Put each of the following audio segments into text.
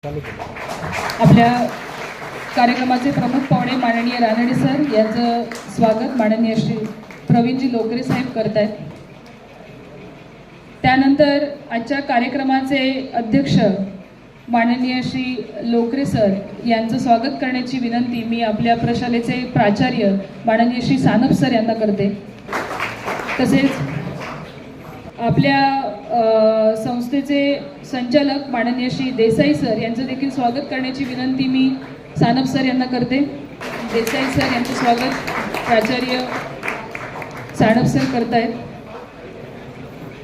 आपल्या कार्यक्रमाचे प्रमुख पाहुणे माननीय रानडे सर यांचं स्वागत माननीय श्री प्रवीणजी लोकरे साहेब करत आहेत. त्यानंतर आजच्या कार्यक्रमाचे अध्यक्ष माननीय श्री लोकरे सर यांचं स्वागत करण्याची विनंती मी आपल्या प्रशालेचे प्राचार्य माननीय श्री सानप सर यांना करते. तसेच आपल्या संस्थेचे संचालक माननीय श्री देसाई सर यांचं देखील स्वागत करण्याची विनंती मी सानप सर यांना करते. देसाई सर यांचं स्वागत प्राचार्य सानप सर करत आहेत.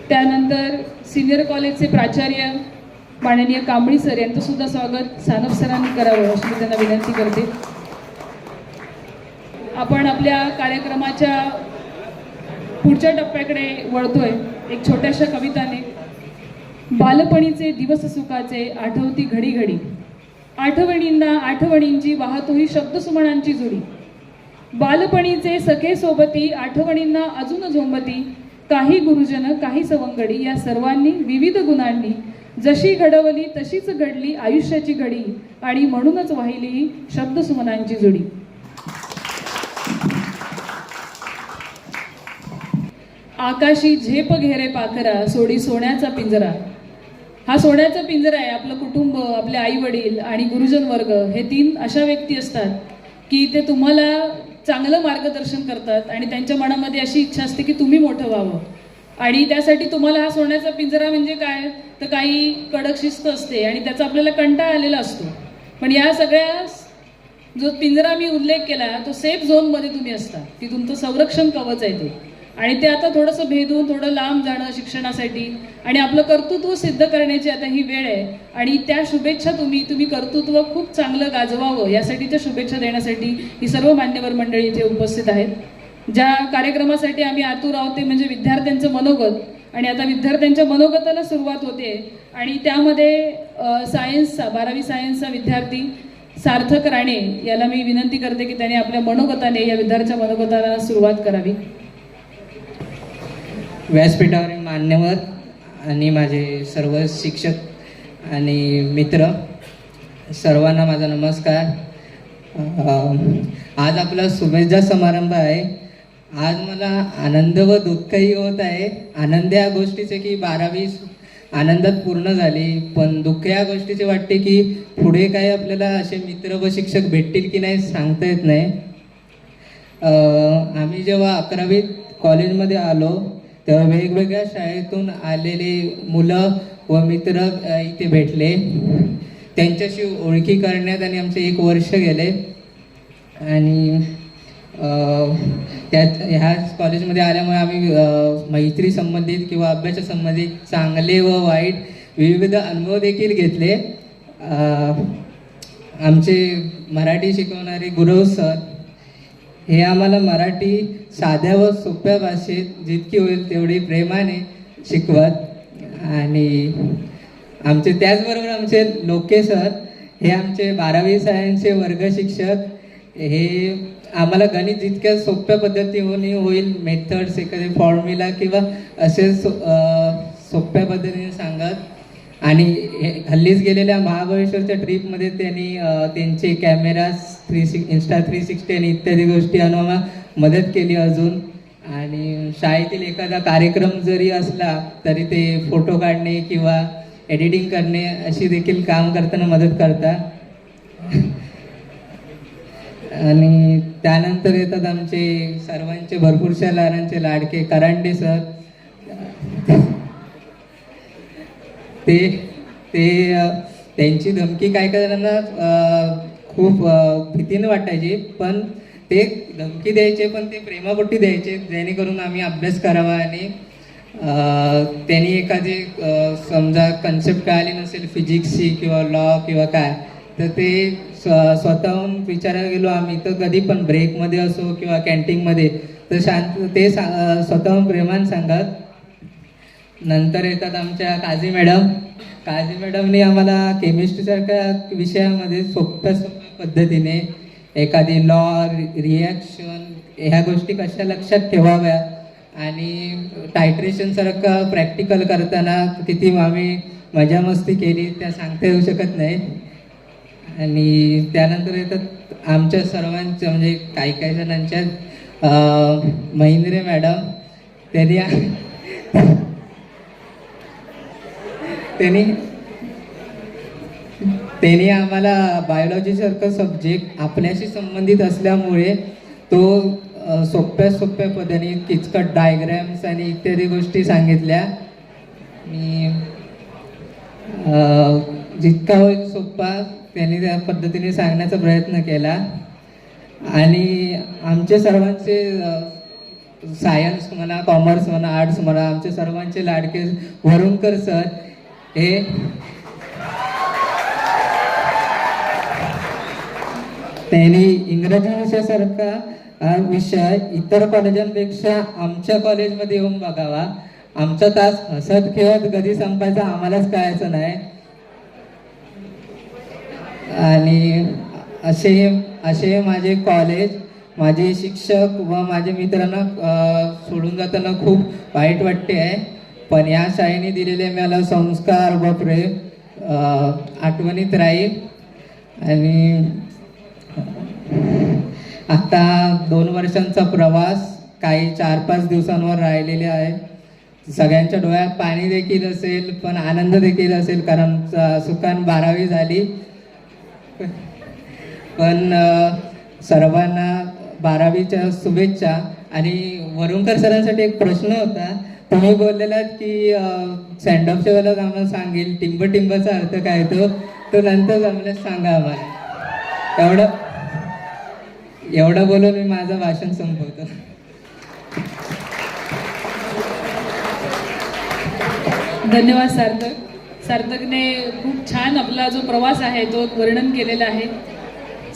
त्यानंतर सिनियर कॉलेजचे प्राचार्य माननीय कांबळी सर यांचं सुद्धा स्वागत सानप सरांनी करावं अशी मी त्यांना विनंती करते. आपण आपल्या कार्यक्रमाच्या पुढच्या टप्प्याकडे वळतोय एक छोट्याशा कविताने. बालपणीचे दिवस सुखाचे आठवती घडी घडी, आठवणींना आठवणींची वाहतोही शब्दसुमनांची जोडी. बालपणीचे सखे सोबती आठवणींना अजून झोंबती, काही गुरुजन काही सवंगडी या सर्वांनी विविध गुणांनी जशी घडवली तशीच घडली आयुष्याची घडी, आणि म्हणूनच वाहिली शब्दसुमनांची जोडी. आकाशी झेप घेरे पाखरा सोडी सोन्याचा पिंजरा. हा सोन्याचा पिंजरा आहे. आपलं कुटुंब, आपले आई वडील आणि गुरुजन वर्ग हे तीन अशा व्यक्ती असतात की ते तुम्हाला चांगलं मार्गदर्शन करतात आणि त्यांच्या मनामध्ये अशी इच्छा असते की तुम्ही मोठं व्हावं. आणि त्यासाठी तुम्हाला हा सोन्याचा पिंजरा म्हणजे काय तर काही कडक शिस्त असते आणि त्याचा आपल्याला कंटाळा आलेला असतो. पण या सगळ्या जो पिंजरा मी उल्लेख केला तो सेफ झोनमध्ये तुम्ही असता, की तुमचं संरक्षण कवच आहे ते. आणि ते आता थोडंसं भेदून थोडं लांब जाणं शिक्षणासाठी आणि आपलं कर्तृत्व सिद्ध करण्याची आता ही वेळ आहे. आणि त्या शुभेच्छा तुम्ही कर्तृत्व खूप चांगलं गाजवावं यासाठीच्या शुभेच्छा देण्यासाठी ही सर्व मान्यवर मंडळी इथे उपस्थित आहेत. ज्या कार्यक्रमासाठी आम्ही आतुर आहोत ते म्हणजे विद्यार्थ्यांचं मनोगत. आणि आता विद्यार्थ्यांच्या मनोगताला सुरुवात होते आणि त्यामध्ये सायन्सचा 12वी सायन्सचा विद्यार्थी सार्थक राणे याला मी विनंती करते की त्याने आपल्या मनोगताने या विद्यार्थ्यांच्या मनोगताला सुरुवात करावी. व्यासपीठावरील मान्यवर आणि माझे सर्व शिक्षक आणि मित्र सर्वांना माझा नमस्कार. आज आपला शुभेच्छा समारंभ आहे. आज मला आनंद व दुःखही होत आहे. आनंद या गोष्टीचे की 12वी आनंदात पूर्ण झाली, पण दुःख या गोष्टीचे वाटते की पुढे काय आपल्याला असे मित्र व शिक्षक भेटतील की नाही सांगता येत नाही. आम्ही जेव्हा 11वीत कॉलेजमध्ये आलो तेव्हा वेगवेगळ्या शाळेतून आलेले मुलं व मित्र इथे भेटले. त्यांच्याशी ओळखी करण्यात आणि आमचे 1 वर्ष गेले. आणि ह्या कॉलेजमध्ये आल्यामुळे आम्ही मैत्री संबंधित किंवा अभ्यासा संबंधित चांगले व वाईट विविध अनुभव देखील घेतले. आमचे मराठी शिकवणारे गुरव सर हे आम्हाला मराठी साध्या व सोप्या भाषेत जितकी होईल तेवढी प्रेमाने शिकवत. आणि त्याचबरोबर आमचे लोके सर हे आमचे 12वी सायन्सचे वर्ग शिक्षक. हे आम्हाला गणित जितक्या सोप्या पद्धतीने होईल मेथड्स एखादे फॉर्म्युला किंवा असे सोप्या पद्धतीने सांगत. आणि हल्लीच गेलेल्या महाबळेश्वरच्या ट्रिपमध्ये त्यांनी त्यांचे कॅमेराज इंस्टा 360 आणि इत्यादी गोष्टी आणून आम्हाला मदत केली अजून. आणि शाळेतील एखादा कार्यक्रम जरी असला तरी ते फोटो काढणे किंवा एडिटिंग करणे अशी देखील काम करताना मदत करतात. आणि त्यानंतर येतात आमचे सर्वांचे भरपूरशा लहानांचे लाडके करांडे सर. त्यांची धमकी काय जणांना खूप भीतीने वाटायची, पण ते धमकी द्यायचे पण ते प्रेमापोटी द्यायचे जेणेकरून आम्ही अभ्यास करावा. आणि त्यांनी एखादी समजा कन्सेप्ट कळाली नसेल फिजिक्सची किंवा लॉ किंवा काय तर ते स्वतःहून विचारायला गेलो आम्ही तर कधी पण ब्रेकमध्ये असो किंवा कॅन्टीनमध्ये तर ते स्वतःहून प्रेमाने सांगत. नंतर येतात आमच्या काझी मॅडमने आम्हाला केमिस्ट्रीसारख्या विषयामध्ये सोप्या पद्धतीने एखादी लॉ रिॲक्शन ह्या गोष्टी कशा लक्षात ठेवाव्या आणि टायट्रेशन सारखं प्रॅक्टिकल करताना किती आम्ही मजा मस्ती केली त्या सांगता येऊ शकत नाही. आणि त्यानंतर येतात आमच्या सर्वांच्या म्हणजे काही काही जणांच्या महिंद्रे मॅडम. त्यांनी त्यांनी त्यांनी आम्हाला बायोलॉजीसारखा सब्जेक्ट आपल्याशी संबंधित असल्यामुळे तो सोप्या सोप्या पद्धतीने किचकट डायग्रॅम्स आणि इत्यादी गोष्टी सांगितल्या. आणि जितका होईल सोप्पा त्यांनी त्या पद्धतीने सांगण्याचा प्रयत्न केला. आणि आमचे सर्वांचे सायन्स म्हणा, कॉमर्स म्हणा, आर्ट्स म्हणा, आमचे सर्वांचे लाडके वरुणकर सर हे त्यांनी इंग्रजी विषयासारखा विषय इतर कॉलेजांपेक्षा आमच्या कॉलेजमध्ये येऊन बघावा. आमचा तास हसत खेळत कधी संपायचा आम्हालाच कळायचं नाही. आणि असे माझे कॉलेज, माझे शिक्षक व माझे मित्रांना सोडून जाताना खूप वाईट वाटते आहे. पण या शाळेने दिलेले मला संस्कार व प्रेम आठवणीत राहील. आणि आता 2 वर्षांचा प्रवास काही 4-5 दिवसांवर राहिलेले आहे. सगळ्यांच्या डोळ्यात पाणी देखील असेल, पण आनंद देखील असेल, कारण सुखान 12वी झाली. पण सर्वांना 12वीच्या शुभेच्छा. आणि वरुणकर सरांसाठी एक प्रश्न होता. तुम्ही बोललेलात की सँडऑफच्या वेळेला आम्हाला सांगेल टिंबचा अर्थ काय तो नंतर आम्हाला सांगा आम्हाला. एवढं बोलून मी माझं भाषण संपवतो. धन्यवाद सार्थक. सार्थकने खूप छान आपला जो प्रवास आहे तो वर्णन केलेला आहे.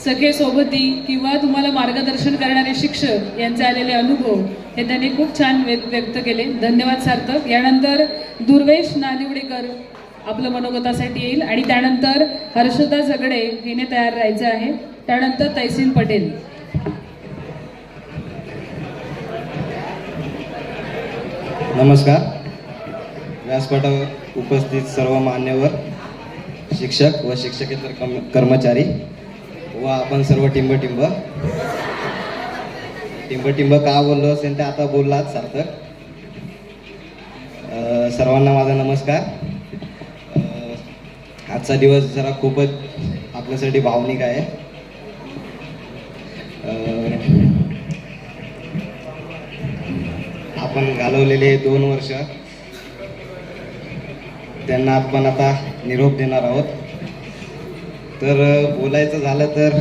सगळे सोबती किंवा तुम्हाला मार्गदर्शन करणारे शिक्षक यांचे आलेले अनुभव हे त्यांनी खूप छान व्यक्त केले. धन्यवाद सार्थक. यानंतर दुर्वेश नानिवडेकर आपलं मनोगतासाठी येईल आणि त्यानंतर हर्षदा झगडे हिने तयार राहायचं आहे. त्यानंतर तैसीन पटेल. नमस्कार. व्यासपीठावर उपस्थित सर्व मान्यवर शिक्षक व शिक्षकेतर कर्मचारी व आपण सर्व टिंब का बोललो असेल ते आता बोललात सार्थक. सर्वांना माझा नमस्कार. आजचा दिवस जरा खूपच आपल्यासाठी भावनिक आहे. आपण घालवलेले 2 वर्ष त्यांना आपण आता निरोप देणार आहोत. तर बोलायचं झालं तर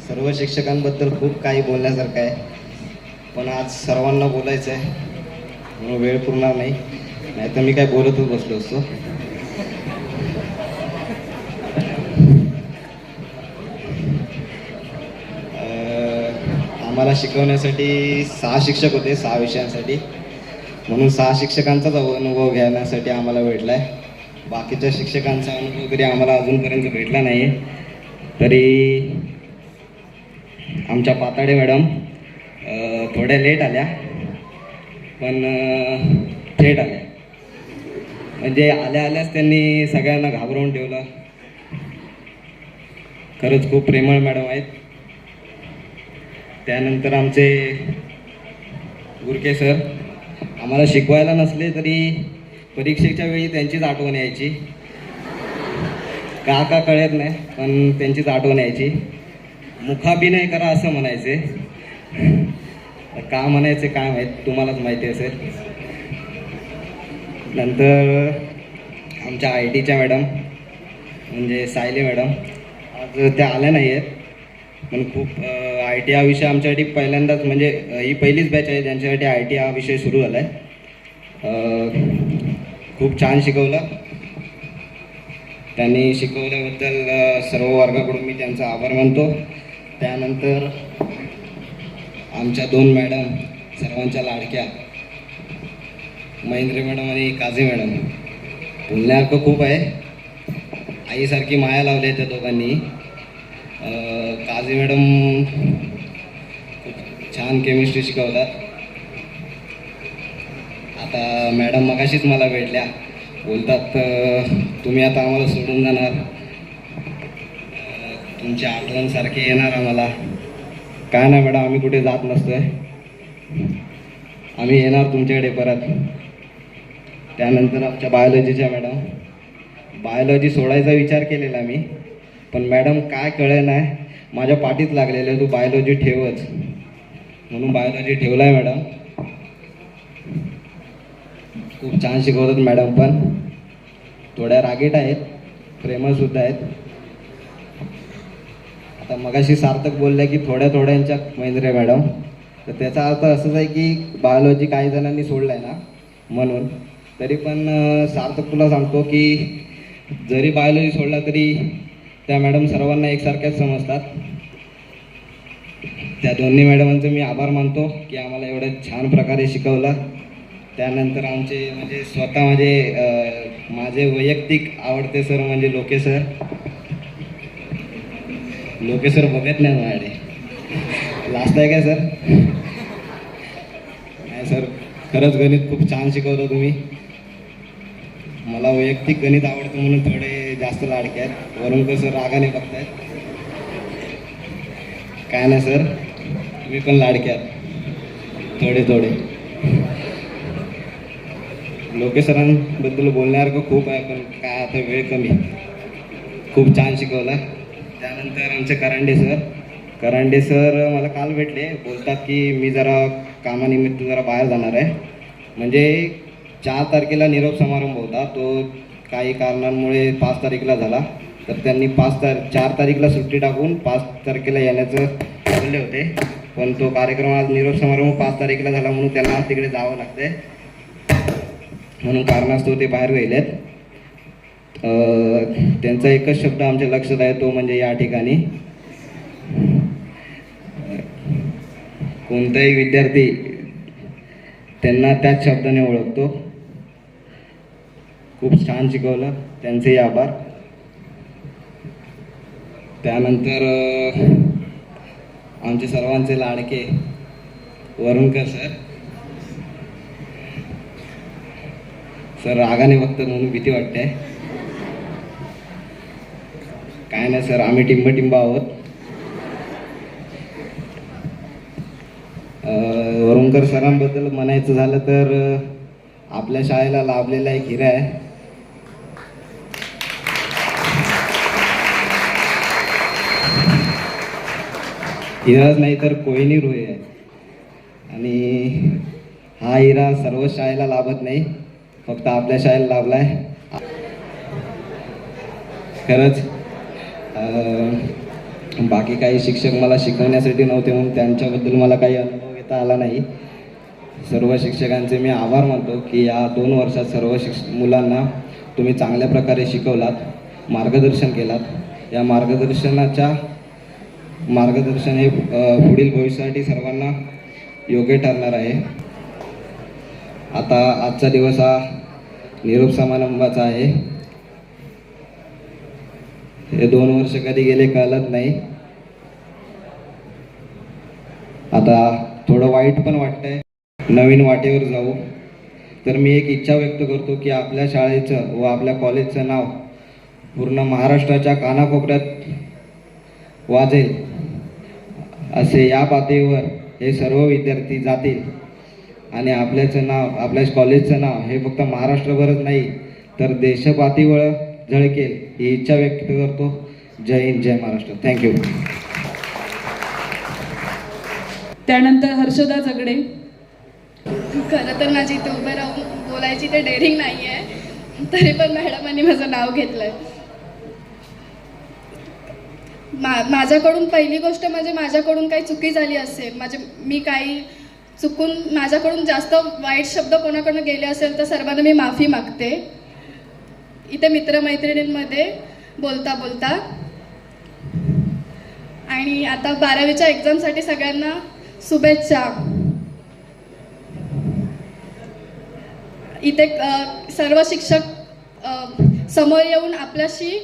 सर्व शिक्षकांबद्दल खूप काही बोलण्यासारखं आहे, पण आज सर्वांना बोलायचं आहे म्हणून वेळ पुरणार नाही, नाहीतर मी काय बोलतच बसलो असतो. आम्हाला शिकवण्यासाठी 6 शिक्षक होते 6 विषयांसाठी, म्हणून 6 शिक्षकांचाच अनुभव घेण्यासाठी आम्हाला भेटला आहे. बाकीच्या शिक्षकांचा अनुभव तरी आम्हाला अजूनपर्यंत भेटला नाही आहे. तरी आमच्या पाताडे मॅडम थोड्या लेट आल्या, पण थेट आल्या. म्हणजे आल्याच त्यांनी सगळ्यांना घाबरवून ठेवलं. खरंच खूप प्रेमळ मॅडम आहेत. त्यानंतर आमचे गुरके सर आम्हाला शिकवायला नसले तरी परीक्षेच्या वेळी त्यांचीच आठवण यायची. का कळत नाही, पण त्यांचीच आठवण यायची. मुखाभिनय करा असं म्हणायचे. का म्हणायचे काय माहीत, तुम्हालाच माहिती असेल. नंतर आमच्या IT च्या मॅडम म्हणजे सायली मॅडम, आज त्या आल्या नाही आहेत, पण खूप IT हा विषय आमच्यासाठी पहिल्यांदाच, म्हणजे ही पहिलीच बॅच आहे ज्यांच्यासाठी IT हा विषय सुरू झाला आहे. खूप छान शिकवलं त्यांनी. शिकवल्याबद्दल सर्व वर्गाकडून मी त्यांचा आभार मानतो. त्यानंतर आमच्या 2 मॅडम, सर्वांच्या लाडक्या महेंद्रे मॅडम आणि काझी मॅडम. बोलण्यासारखं खूप आहे. आईसारखी माया लावली आहे त्या दोघांनी. काझी मॅडम खूप छान केमिस्ट्री शिकवतात. आता मॅडम मगाशीच मला भेटल्या, बोलतात तुम्ही आता आम्हाला सोडून जाणार. तुमची आठवण सारखी येणार आम्हाला. काय नाही मॅडम, आम्ही कुठे जात नसतोय, आम्ही येणार तुमच्याकडे परत. त्यानंतर आमच्या बायोलॉजीच्या मॅडम, बायोलॉजी सोडायचा विचार केलेला मी, पण मॅडम काय कळे नाही, माझ्या पाठीत लागलेलं तू बायोलॉजी ठेवच, म्हणून बायोलॉजी ठेवला आहे मॅडम. खूप छान शिकवतात मॅडम, पण थोड्या रागीट आहेत, प्रेमळसुद्धा आहेत. आता मगाशी सार्थक बोलल्या की थोड्या थोड्यांच्या महिंद्रे मॅडम, तर त्याचा अर्थ असंच आहे की बायोलॉजी काही जणांनी सोडलं आहे ना म्हणून. तरी पण सार्थक तुला सांगतो की जरी बायोलॉजी सोडला तरी त्या मॅडम सर्वांना एकसारख्याच समजतात. त्या दोन्ही मॅडमांचे मी आभार मानतो की आम्हाला एवढ्या छान प्रकारे शिकवलं. त्यानंतर आमचे म्हणजे स्वतः माझे वैयक्तिक आवडते सर म्हणजे लोके सर. लोके सर बघत नाही माझ्याकडे, लास्ट आहे काय सर? नाही सर, खरंच गणित खूप छान शिकवलं तुम्ही. मला वैयक्तिक गणित आवडतं म्हणून थोडे जास्त लाडके आहेत. वरून सर रागाने बघतायत. काय नाही सर, तुम्ही पण लाडके आहात थोडे थोडे. लोके सरांबद्दल बोलण्यासारखं खूप आहे, पण काय आता वेळ कमी. खूप छान शिकवलं. त्यानंतर आमचे करांडे सर मला काल भेटले, बोलतात की मी जरा कामानिमित्त जरा बाहेर जाणार आहे. म्हणजे 4 तारखेला निरोप समारंभ होता, तो काही कारणांमुळे 5 तारखेला झाला. तर त्यांनी 4 तारीखला सुट्टी टाकून 5 तारखेला येण्याचं बोलले होते, पण तो कार्यक्रम आज निरोप समारंभ 5 तारखेला झाला म्हणून त्यांना तिकडे जावं लागतंय, म्हणून कारणास्तव ते बाहेर गेलेत. त्यांचा एकच शब्द आमच्या लक्षात आहे, तो म्हणजे या ठिकाणी कोणताही विद्यार्थी त्यांना त्याच शब्दाने ओळखतो. खूप छान शिकवलं, त्यांचेही आभार. त्यानंतर आमचे सर्वांचे लाडके वरुणकर सर रागाने बघतात म्हणून भीती वाटते. काय नाही सर, आम्ही टिंब आहोत. वरुणकर सरांबद्दल म्हणायचं झालं तर आपल्या शाळेला लाभलेला एक हिरा आहे. हिराच नाही तर कोहिनूर होय आहे. आणि हा हिरा सर्व शाळेला लाभत नाही, फक्त आपल्या शाळेला लाभलाय. खरंच बाकी काही शिक्षक मला शिकवण्यासाठी नव्हते म्हणून त्यांच्याबद्दल मला काही अनुभव घेता आला नाही. सर्व शिक्षकांचे मी आभार मानतो की या 2 वर्षात सर्व मुलांना तुम्ही चांगल्या प्रकारे शिकवलात, मार्गदर्शन केलात. या मार्गदर्शन हे पुढील भविष्यासाठी सर्वांना योग्य ठरणार आहे. आता आजचा दिवस हा निरोप समारंभाचा आहे. हे 2 वर्ष कधी गेले कळत नाही. आता थोडं वाईट पण वाटतंय, नवीन वाटेवर जाऊ. तर मी एक इच्छा व्यक्त करतो की आपल्या शाळेचं व आपल्या कॉलेजचं नाव पूर्ण महाराष्ट्राच्या कानाकोपऱ्यात वाजेल असे या पातळीवर हे सर्व विद्यार्थी जातील आणि आपल्याचं नाव, आपल्या कॉलेजचं नाव हे फक्त महाराष्ट्रभरच नाही तर देशपातळीवर झळकेल ही इच्छा व्यक्त करतो. जय हिंद, जय महाराष्ट्र. थँक्यू. त्यानंतर हर्षदा जगडे. खरं तर माझी इथे उभं राहून बोलायची ते डेअरिंग नाही आहे, तरी पण मॅडमांनी माझं नाव घेतलंय. माझ्याकडून पहिली गोष्ट म्हणजे माझ्याकडून काही चुकी झाली असेल, मी काही चुकून माझ्याकडून जास्त वाईट शब्द कोणाकडून गेले असेल तर सर्वांना मी माफी मागते. इथे मित्रमैत्रिणींमध्ये बोलता बोलता. आणि आता 12वीच्या एक्झामसाठी सगळ्यांना शुभेच्छा. इथे सर्व शिक्षक समोर येऊन आपल्याशी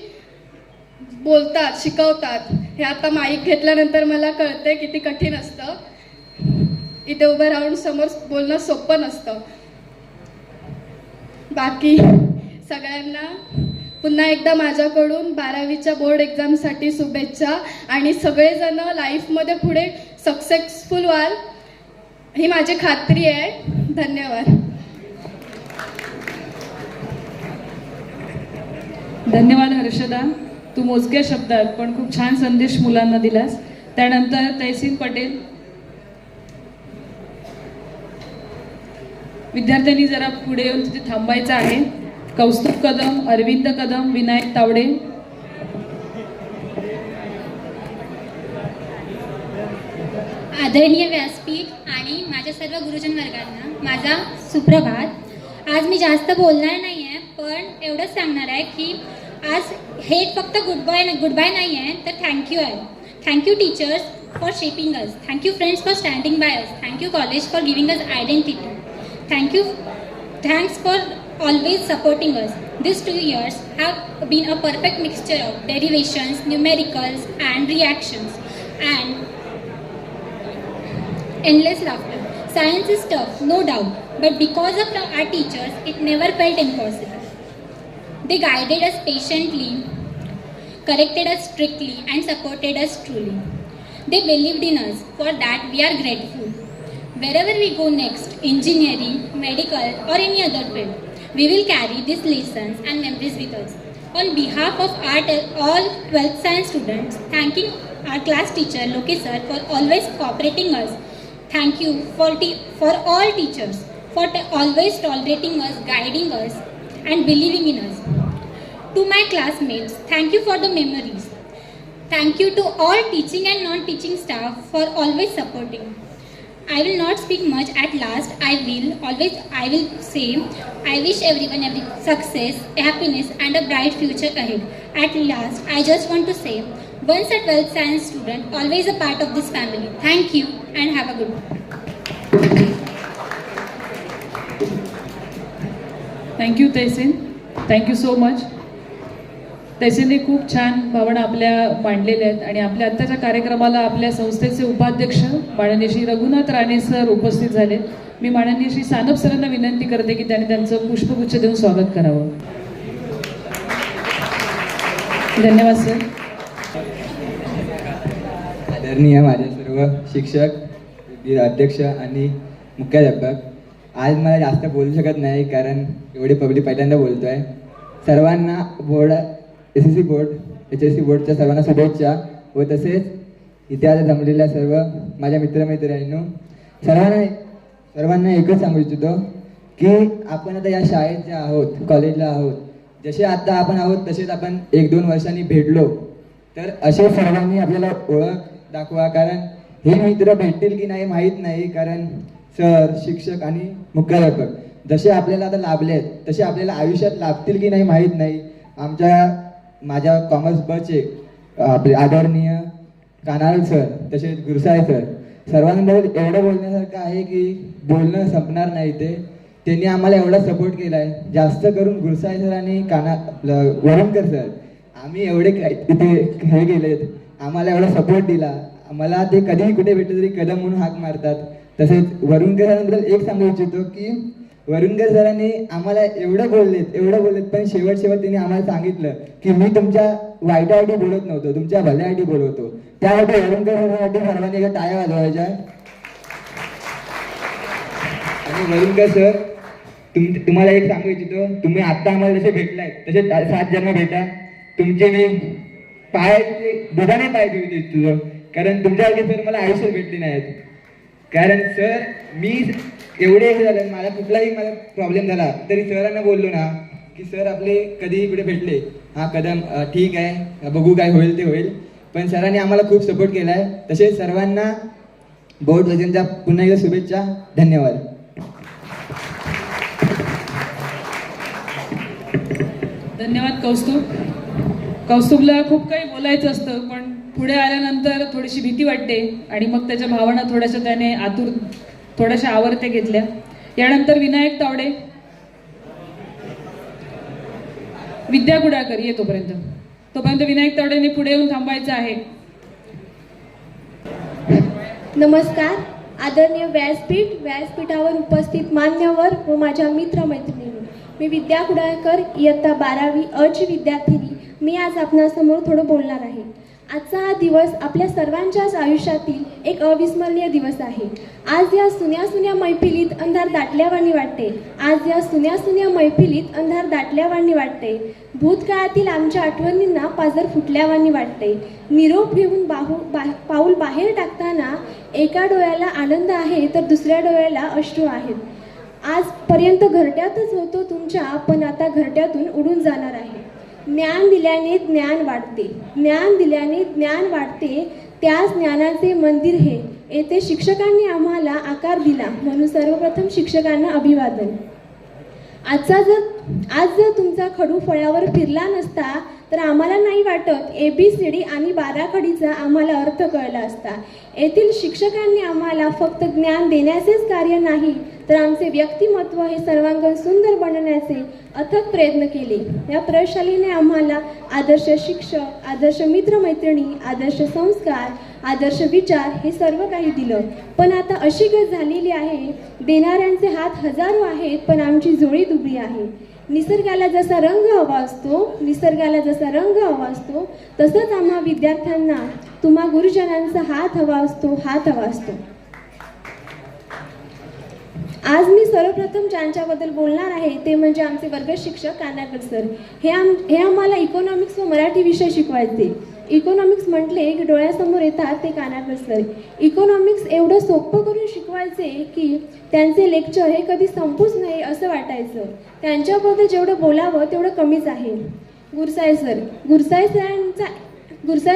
बोलतात, शिकवतात. हे आता माईक घेतल्यानंतर मला कळते किती कठीण असतं. इथे उभं राहून समोर बोलणं सोपं नसतं. बाकी सगळ्यांना पुन्हा एकदा माझ्याकडून 12वीच्या बोर्ड एक्झामसाठी शुभेच्छा आणि सगळेजण लाईफमध्ये पुढे सक्सेसफुल व्हाल ही माझी खात्री आहे. धन्यवाद. धन्यवाद हर्षदा, तू मोजक्या शब्दात पण खूप छान संदेश मुलांना दिलास. त्यानंतर तहसीन पटेल. विद्यार्थ्यांनी जरा पुढे येऊन तिथे थांबायचं आहे. कौस्तुभ कदम, अरविंद कदम, विनायक तावडे. आदरणीय व्यासपीठ आणि माझ्या सर्व गुरुजन वर्गांना माझा सुप्रभात. आज मी जास्त बोलणार नाही आहे, पण एवढंच सांगणार आहे की आज हे फक्त गुड बाय नाही आहे, तर थँक्यू आहे. Thank you teachers for shaping us. Thank you friends for standing by us. Thank you college for giving us identity. Thanks for always supporting us. These 2 years have been a perfect mixture of derivations, numericals and reactions and endless laughter. Science is tough, no doubt, but because of our teachers, it never felt impossible. They guided us patiently, corrected us strictly and supported us truly. They believed in us. For that we are grateful. Wherever we go next, engineering, medical or any other field, we will carry these lessons and memories with us. On behalf of all 12th science students, thanking our class teacher Loki sir for always cooperating us. Thank you for all teachers for always tolerating us, guiding us and believing in us. To my classmates, thank you for the memories. Thank you to all teaching and non-teaching staff for always supporting. I will not speak much at last. I will say I wish everyone every success, happiness and a bright future ahead. At last, I just want to say, once a 12th science student, always a part of this family. Thank you and have a good one. Thank you Tahseen, thank you so much. तहसीनने खूप छान भावना आपल्या मांडलेल्या आहेत आणि आपल्या आत्ताच्या कार्यक्रमाला आपल्या संस्थेचे उपाध्यक्ष माननीय श्री रघुनाथ राणे सर उपस्थित झाले. मी माननीय श्री सानप सरांना विनंती करते की त्यांनी त्यांचं पुष्पगुच्छ देऊन स्वागत करावं. धन्यवाद सर. आदरणीय माझे सर्व शिक्षक, अध्यक्ष आणि मुख्याध्यापक, आज मला जास्त बोलू शकत नाही कारण एवढी पब्लिक पहिल्यांदा बोलतो आहे. सर्वांना बोर्ड SSC बोर्ड HSC बोर्डच्या सर्वांना शुभेच्छा व तसेच इथे आज जमलेल्या सर्व माझ्या मित्रमैत्रिणींनो सर्वांना एकच सांगू इच्छितो की आपण आता या शाळेत जे आहोत, कॉलेजला आहोत, जसे आता आपण आहोत तसेच आपण 1-2 वर्षांनी भेटलो तर असे सर्वांनी आपल्याला ओळख दाखवा. कारण हे मित्र भेटतील की नाही माहीत नाही, कारण सर, शिक्षक आणि मुख्याध्यापक जसे आपल्याला आता लाभले आहेत तसे आपल्याला आयुष्यात लाभतील की नाही माहीत नाही. माझ्या कॉमर्स बचे आपले आदरणीय कानाल सर तसेच गुरसाळे सर, सर्वांबद्दल एवढं बोलण्यासारखं आहे की बोलणं संपणार नाही. त्यांनी आम्हाला एवढा सपोर्ट केला आहे, जास्त करून गुरसाळे सर आणि वरुणकर सर. आम्ही एवढे तिथे हे गेलेत, आम्हाला एवढा सपोर्ट दिला. मला ते कधीही कुठे भेटलं तरी कदम म्हणून हाक मारतात. तसेच वरुणकर सरांबद्दल एक सांगू इच्छितो की वरुणकर सरांनी आम्हाला एवढं बोललेत पण शेवट त्यांनी आम्हाला सांगितलं की मी तुमच्या वाईटासाठी बोलत नव्हतो, तुमच्या भल्यासाठी बोलवतो. त्यासाठी वरुणकर सरांसाठी सर्वांनी एका टाळ्या वाजवायच्या. आणि वरुणकर सर, तुम्हाला एक सांगू इच्छितो, तुम्ही आता आम्हाला जसे भेटलाय तसे 7 जन्म भेटा. तुमचे मी पायाचे दुधाने पाय देऊ इच्छितो, कारण तुमच्यासारखे सर मला आयुष्यात भेटले नाहीत. कारण सर, मी एवढे हे झालं, मला प्रॉब्लेम झाला तरी सरांना बोललो ना की सर आपले कधीही कुठे भेटले, हा कदम ठीक आहे, बघू काय होईल ते होईल. पण सरांनी आम्हाला खूप सपोर्ट केला आहे. तसेच सर्वांना बोर्ड वजनच्या पुन्हा एकदा शुभेच्छा. धन्यवाद. धन्यवाद कौस्तुभ. कौस्तुभला खूप काही बोलायचं असतं पण पुढे आल्यानंतर थोडीशी भीती वाटते आणि मग त्याच्या भावना थोड्याशा आवरते घेतल्या. यानंतर विनायक तावडे, विद्या गुडाकर ये तोपर्यंत विनायक तावडेने पुढे येऊन थांबायचं आहे. नमस्कार. आदरणीय व्यासपीठावर उपस्थित मान्यवर व माझ्या मित्रमैत्रिणी, मी विद्या कुडाळकर, इयत्ता 12वी अची विद्यार्थिनी. मी आज आपणासमोर थोडं बोलणार आहे. आजचा हा दिवस आपल्या सर्वांच्याच आयुष्यातील एक अविस्मरणीय दिवस आहे. आज या सुन्या मैफिलीत अंधार दाटल्यावानी वाटते. आज या सुन्या मैफिलीत अंधार दाटल्यावानी वाटते. भूतकाळातील आमच्या आठवणींना पाजर फुटल्यावानी वाटते. निरोप घेऊन पाऊल बाहेर टाकताना एका डोळ्याला आनंद आहे तर दुसऱ्या डोळ्याला अश्रू आहेत. आजपर्यंत घरट्यातच होतो तुमच्या, पण आता घरट्यातून उडून जाणार आहे. ज्ञान दिल्याने ज्ञान वाढते, ज्ञान दिल्याने ज्ञान वाढते. त्याच ज्ञानाचे मंदिर हे. येथे शिक्षकांनी आम्हाला आकार दिला, म्हणून सर्वप्रथम शिक्षकांना अभिवादन. आज जर तुमचा खडू फळ्यावर फिरला नसता तर आम्हाला नाही वाटत ABCD आणि बाराखडीचा आम्हाला अर्थ कळला असता. येथील शिक्षकांनी आम्हाला फक्त ज्ञान देण्याचेच कार्य नाही तर आमचे व्यक्तिमत्व हे सर्वांगीण सुंदर बनवण्याचे अथक प्रयत्न केले. या प्रशालेने आम्हाला आदर्श शिक्षक, आदर्श मित्रमैत्रिणी, आदर्श संस्कार, आदर्श विचार हे सर्व काही दिलं. पण आता अशी गत झालेली आहे, देणाऱ्यांचे हात हजारो आहेत पण आमची जोडी दुबळी आहे. निसर्गाला जसा रंग हवा असतो तसंच आम्हा विद्यार्थ्यांना तुम्हा गुरुजनांचा हात हवा असतो. आज मी सर्वप्रथम ज्यांच्याबद्दल बोलणार आहे ते म्हणजे आमचे वर्ग शिक्षक कानाकर सर. हे आम्हाला इकॉनॉमिक्स व मराठी विषय शिकवायचे. इकॉनॉमिक्स म्हटले की डोळ्यासमोर येतात ते कानाकर सर. इकॉनॉमिक्स एवढं सोपं करून शिकवायचे की त्यांचे लेक्चर हे कधी संपूच नाही असं वाटायचं. त्यांच्याबद्दल जेवढं बोलावं तेवढं कमीच आहे. गुरसाळे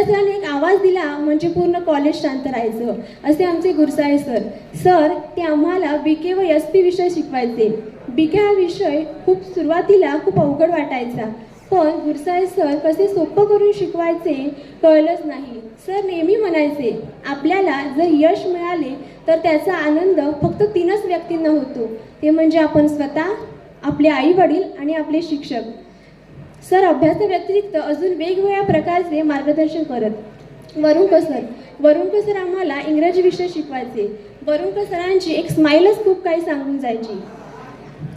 सरांनी एक आवाज दिला म्हणजे पूर्ण कॉलेज शांत राहायचं, असे आमचे गुरसाळे सर. ते आम्हाला BK व SP विषय शिकवायचे. BK हा विषय सुरुवातीला खूप अवघड वाटायचा, पण गुरसाळे सर कसे सोपं करून शिकवायचे कळलंच नाही. सर नेहमी म्हणायचे, आपल्याला जर यश मिळाले तर त्याचा आनंद फक्त 3च व्यक्तींना होतो, ते म्हणजे आपण स्वतः, आपले आई वडील आणि आपले शिक्षक. सर अभ्यासाव्यतिरिक्त अजून वेगवेगळ्या प्रकारचे मार्गदर्शन करत. वरुणकर सर आम्हाला इंग्रजी विषय शिकवायचे. वरुणकर सरांची एक स्माईलच खूप काही सांगून जायची.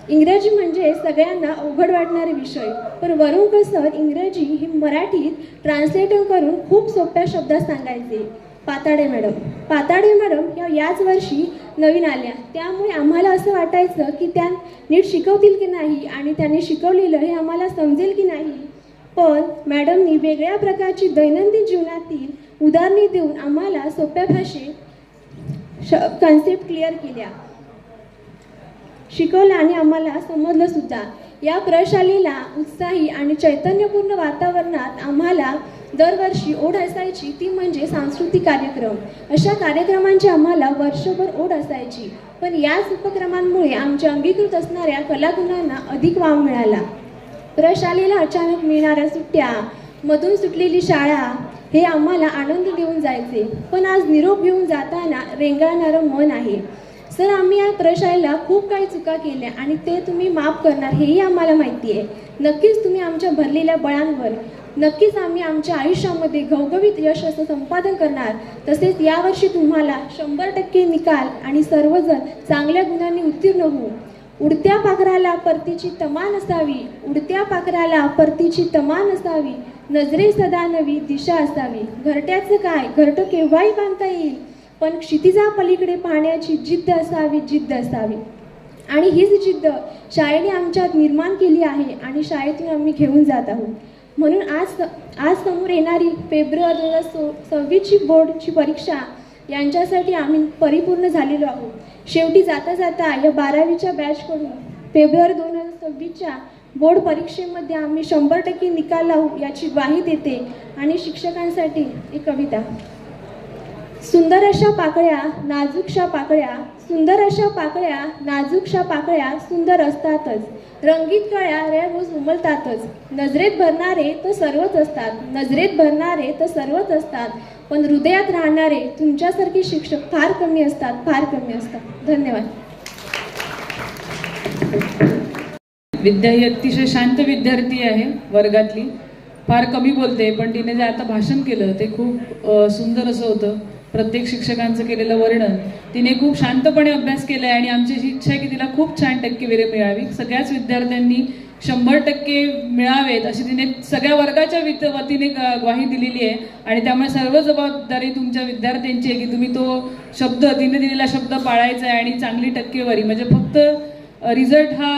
इंग्रजी म्हणजे सगळ्यांना अवघड वाटणारे विषय, पण वरुणकर सर इंग्रजी ही मराठीत ट्रान्सलेट करून खूप सोप्या शब्दात सांगायचे. पाताडे मॅडम याच वर्षी नवीन आल्या, त्यामुळे आम्हाला असं वाटायचं की त्या नीट शिकवतील की नाही आणि त्यांनी शिकवलेलं हे आम्हाला समजेल की नाही. पण मॅडमनी वेगळ्या प्रकारची दैनंदिन जीवनातील उदाहरणे देऊन आम्हाला सोप्या भाषेत कन्सेप्ट क्लिअर केल्या, शिकवलं आणि आम्हाला समजलं सुद्धा. या प्रशालेला उत्साही आणि चैतन्यपूर्ण वातावरणात आम्हाला दरवर्षी ओढ असायची, ती म्हणजे सांस्कृतिक कार्यक्रम. अशा कार्यक्रमांची आम्हाला वर्षभर ओढ असायची, पण याच उपक्रमांमुळे आमच्या अंगीकृत असणाऱ्या कलागुणांना अधिक वाव मिळाला. प्रशालेला अचानक मिळणाऱ्या सुट्ट्या, मधून सुटलेली शाळा हे आम्हाला आनंद देऊन जायचे, पण आज निरोप घेऊन जाताना रेंगाळणारं मन आहे. सर आम्ही या प्रशालेला खूप काही चुका केल्या आणि ते तुम्ही माफ करणार हेही आम्हाला माहिती आहे. नक्कीच तुम्ही आमच्या भरलेल्या बळांवर, नक्कीच आम्ही आमच्या आयुष्यामध्ये घवघवीत यश असं संपादन करणार. तसेच यावर्षी तुम्हाला 100% निकाल आणि सर्वजण चांगल्या गुणांनी उत्तीर्ण होऊ. उडत्या पाखराला परतीची तमान असावी, नजरे सदा नवी दिशा असावी. घरट्याचं काय, घरटं केव्हाही बांधता येईल, पण क्षितिजा पलीकडे पाहण्याची जिद्द असावी. आणि हीच जिद्द शाळेने आमच्यात निर्माण केली आहे आणि शाळेतून आम्ही घेऊन जात आहोत. म्हणून आज समोर येणारी फेब्रुवारी 2026ची बोर्डची परीक्षा यांच्यासाठी आम्ही परिपूर्ण झालेलो आहोत. शेवटी जाता जाता या 12वीच्या बॅचकडून फेब्रुवारी 2026च्या बोर्ड परीक्षेमध्ये आम्ही 100% निकाल लावू याची ग्वाही देते. आणि शिक्षकांसाठी एक कविता. सुंदर अशा पाकळ्या नाजूकशा पाकळ्या सुंदर असतातच. रंगीत कळ्या रोज उमलतातच. नजरेत भरणारे तर सर्वच असतात, पण हृदयात राहणारे तुमच्यासारखे शिक्षक फार कमी असतात. धन्यवाद. विद्या ही अतिशय शांत विद्यार्थी आहे वर्गातली, फार कमी बोलते, पण तिने जे आता भाषण केलं ते खूप सुंदर असं होतं. प्रत्येक शिक्षकांचं केलेलं वर्णन. तिने खूप शांतपणे अभ्यास केला आहे आणि आमची अशी इच्छा आहे की तिला खूप छान टक्केवारी मिळावी, सगळ्याच विद्यार्थ्यांनी 100% मिळावेत अशी तिने सगळ्या वर्गाच्या वतीने ग्वाही दिलेली आहे. आणि त्यामुळे सर्व जबाबदारी तुमच्या विद्यार्थ्यांची आहे की तुम्ही तो शब्द, तिने दिलेला शब्द पाळायचा आहे आणि चांगली टक्केवारी, म्हणजे फक्त रिझल्ट हा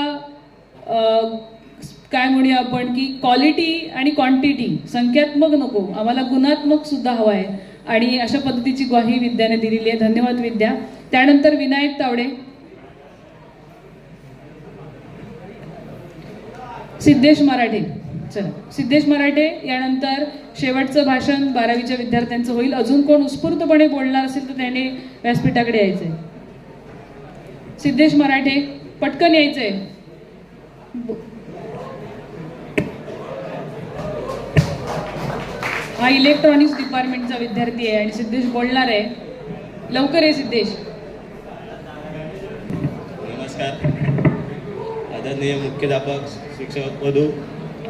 काय म्हणूया आपण की क्वालिटी आणि क्वांटिटी, संख्यात्मक नको, आम्हाला गुणात्मक सुद्धा हवा आहे. आणि अशा पद्धतीची ग्वाही विद्याने दिलेली आहे. धन्यवाद विद्या. त्यानंतर विनायक तावडे, सिद्धेश मराठे. चला सिद्धेश मराठे यानंतर शेवटचं भाषण 12वीच्या विद्यार्थ्यांचं होईल. अजून कोण उत्स्फूर्तपणे बोलणार असेल तर त्याने व्यासपीठाकडे यायचंय. सिद्धेश मराठे पटकन यायचंय. हा इलेक्ट्रॉनिक्स डिपार्टमेंटचा विद्यार्थी आहे आणि सिद्धेश बोलणार आहे. लवकर आहे सिद्धेश. नमस्कार. आदरणीय मुख्याध्यापक, शिक्षक वधू,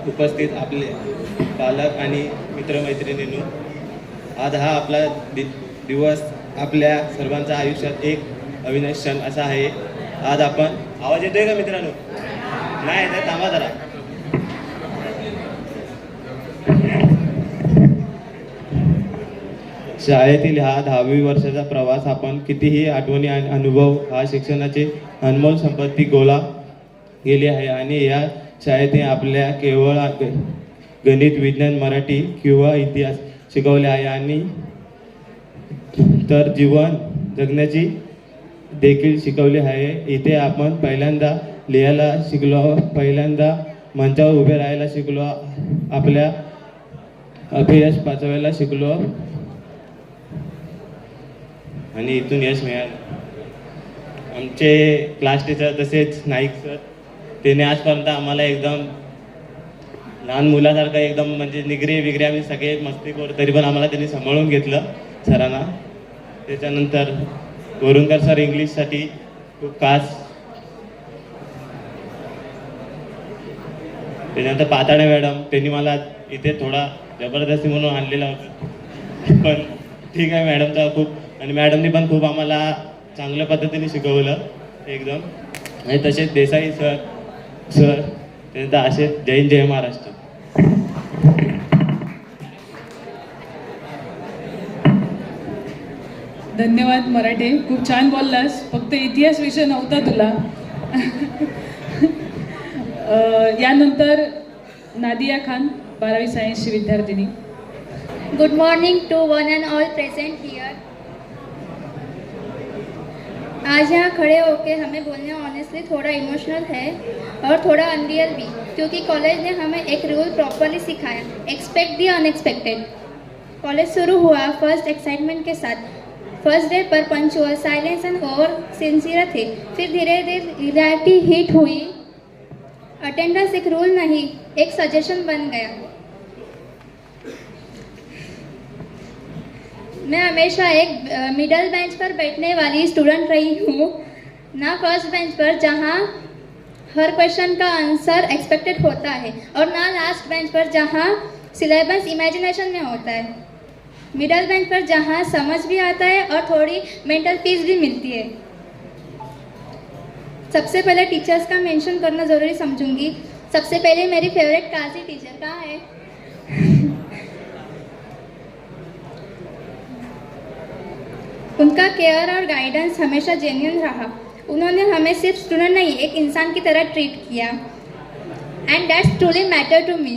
उपस्थित आपले पालक आणि मित्रमैत्रिणींनो, आज हा आपला दिवस आपल्या सर्वांच्या आयुष्यात एक अविनाश क्षण असा आहे. आज आपण, आवाज येतोय का मित्रांनो? नाही तर थांबा जरा. शाळेतील हा 10वी वर्षाचा प्रवास आपण कितीही आठवणी आणि अनुभव हा शिक्षणाची अनमोल संपत्ती गोळा गेली आहे. आणि या शाळेने आपल्या केवळ गणित, विज्ञान, मराठी किंवा इतिहास शिकवले आहे आणि तर जीवन जगण्याची देखील शिकवले आहे. इथे आपण पहिल्यांदा लिहायला शिकलो, पहिल्यांदा मंचावर उभे राहायला शिकलो, आपल्या अपयश पचवायला शिकलो आणि इथून यश मिळालं. आमचे क्लास टीचर तसेच नाईक सर, त्याने आजपर्यंत आम्हाला एकदम लहान मुलासारखं एकदम म्हणजे निगरे बिगरे आम्ही सगळे मस्ती करू, तरी पण आम्हाला त्यांनी सांभाळून घेतलं सरांना. त्याच्यानंतर वरुणकर सर इंग्लिशसाठी खूप खास. त्याच्यानंतर पाताडे मॅडम, त्यांनी मला इथे थोडा जबरदस्ती म्हणून आणलेला होता, पण ठीक आहे मॅडमचा खूप. आणि मॅडमनी पण खूप आम्हाला चांगल्या पद्धतीने शिकवलं एकदम. आणि तसेच देसाई सर त्यानंतर असे जय महाराष्ट्र. धन्यवाद मराठे, खूप छान बोललास. फक्त इतिहास विषय नव्हता तुला. यानंतर नादिया खान, 12वी सायन्सची विद्यार्थिनी. Good morning to one and all present here. आज यहाँ खड़े होके हमें बोलने ऑनेस्टली थोड़ा इमोशनल है और थोड़ा अनरियल भी, क्योंकि कॉलेज ने हमें एक रूल प्रॉपरली सिखाया, एक्सपेक्ट दी अनएक्सपेक्टेड. कॉलेज शुरू हुआ फर्स्ट एक्साइटमेंट के साथ. फर्स्ट डे पर पंचुअल, साइलेंस एंड और सिंसियर थे. फिर धीरे धीरे रियलिटी हिट हुई. अटेंडेंस एक रूल नहीं, एक सजेशन बन गया. मैं हमेशा एक मिडल बेंच पर बैठने वाली स्टूडेंट रही हूँ, ना फर्स्ट बेंच पर जहाँ हर क्वेश्चन का आंसर एक्सपेक्टेड होता है, और ना लास्ट बेंच पर जहाँ सिलेबस इमेजिनेशन में होता है. मिडल बेंच पर जहाँ समझ भी आता है और थोड़ी मेंटल पीस भी मिलती है. सबसे पहले टीचर्स का मेंशन करना ज़रूरी समझूंगी. सबसे पहले मेरी फेवरेट काजी टीचर कहाँ है? उनका केयर और गाइडेंस हमेशा जेन्युइन रहा. उन्होंने हमें सिर्फ स्टूडेंट नहीं, एक इंसान की तरह ट्रीट किया, and that's truly matter to me.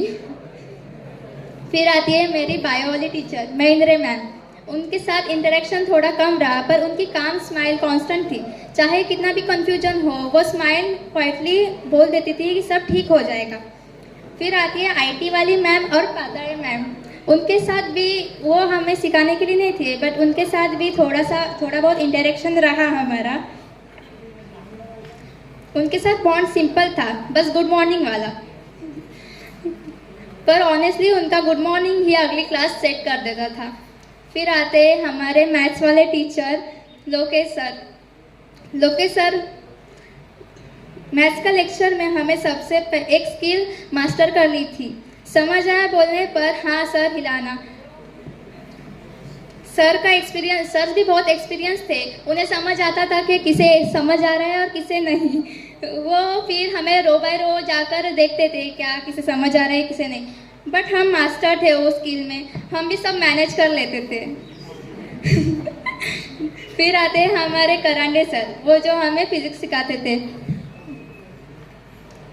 फिर आती है मेरी बायोलॉजी टीचर महेंद्र मैम. उनके साथ इंटरेक्शन थोड़ा कम रहा, पर उनकी काम स्माइल कांस्टेंट थी. चाहे कितना भी कंफ्यूजन हो, वो स्माइल क्वाइटली बोल देती थी कि सब ठीक हो जाएगा. फिर आती है आईटी वाली मैम और पाताड़े मैम. उनके साथ भी वो हमें सिखाने के लिए नहीं थे, बट उनके साथ भी थोड़ा बहुत इंटरेक्शन रहा हमारा. उनके साथ बॉन्ड सिंपल था, बस गुड मॉर्निंग वाला. पर ऑनेस्टली उनका गुड मॉर्निंग ही अगली क्लास सेट कर देता था. फिर आते हमारे मैथ्स वाले teacher Lokesh sir. Lokesh sir maths का लेक्चर में हमें सबसे एक स्किल मास्टर कर ली थी. समझ आया बोलने पर हाँ सर हिलाना. सर का एक्सपीरियंस, सर भी बहुत एक्सपीरियंस थे, उन्हें समझ आता था कि किसे समझ आ रहा है और किसे नहीं। वो फिर हमें रो बाय रो जाकर देखते थे क्या किसे समझ आ रहा है किसे नहीं, बट हम मास्टर थे वो स्किल में, हम भी सब मैनेज कर लेते थे। फिर आते हैं हमारे करांडे सर, वो जो हमें फिजिक्स सिखाते थे।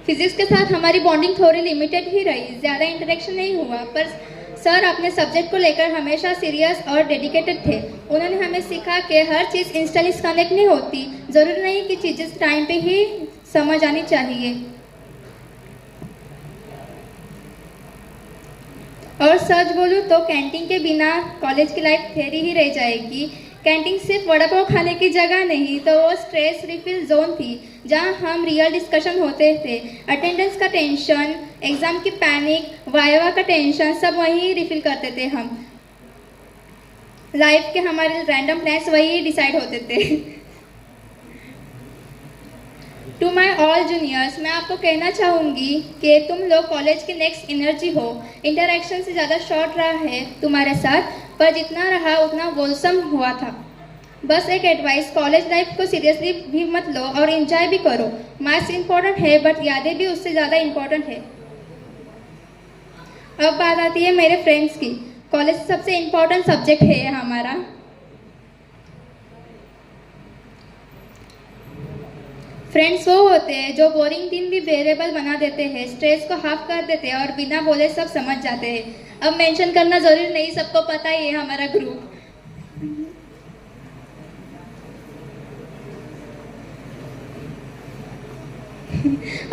फिजिक्स के साथ हमारी बॉन्डिंग थोड़ी लिमिटेड ही रही, ज़्यादा इंटरेक्शन नहीं हुआ, पर सर अपने सब्जेक्ट को लेकर हमेशा सीरियस और डेडिकेटेड थे। उन्होंने हमें सिखा कि हर चीज़ इंस्टेंट कनेक्ट नहीं होती, ज़रूरी नहीं कि चीज़ें टाइम पे ही समझ आनी चाहिए। और सच बोलूँ तो कैंटीन के बिना कॉलेज की लाइफ थेरी ही रह जाएगी। कैंटीन सिर्फ वड़ा पाव खाने की जगह नहीं, तो वो स्ट्रेस रिफिल जोन थी, जहाँ हम रियल डिस्कशन होते थे। अटेंडेंस का टेंशन, एग्ज़ाम की पैनिक, वाइवा का टेंशन, सब वहीं रिफिल करते थे हम। लाइफ के हमारे रैंडम प्लान्स वही डिसाइड होते थे। टू माई ऑल जूनियर्स, मैं आपको कहना चाहूँगी कि तुम लोग कॉलेज की नेक्स्ट एनर्जी हो। इंटरेक्शन से ज़्यादा शॉर्ट रहा है तुम्हारे साथ, पर जितना रहा उतना वोलसम हुआ था। बस एक एडवाइस, कॉलेज लाइफ को सीरियसली भी मत लो और एंजॉय भी करो। मार्क्स इम्पोर्टेंट है, बट यादें भी उससे ज़्यादा इम्पोर्टेंट है। अब बात आती है मेरे फ्रेंड्स की। कॉलेज सबसे इम्पोर्टेंट सब्जेक्ट है हमारा। फ्रेंड्स वो होते हैं जो बोरिंग दिन भी बेरेबल बना देते हैं, स्ट्रेस को हाफ कर देते हैं और बिना बोले सब समझ जाते हैं। अब मेंशन करना जरूरी नहीं, सबको पता ही है हमारा ग्रुप।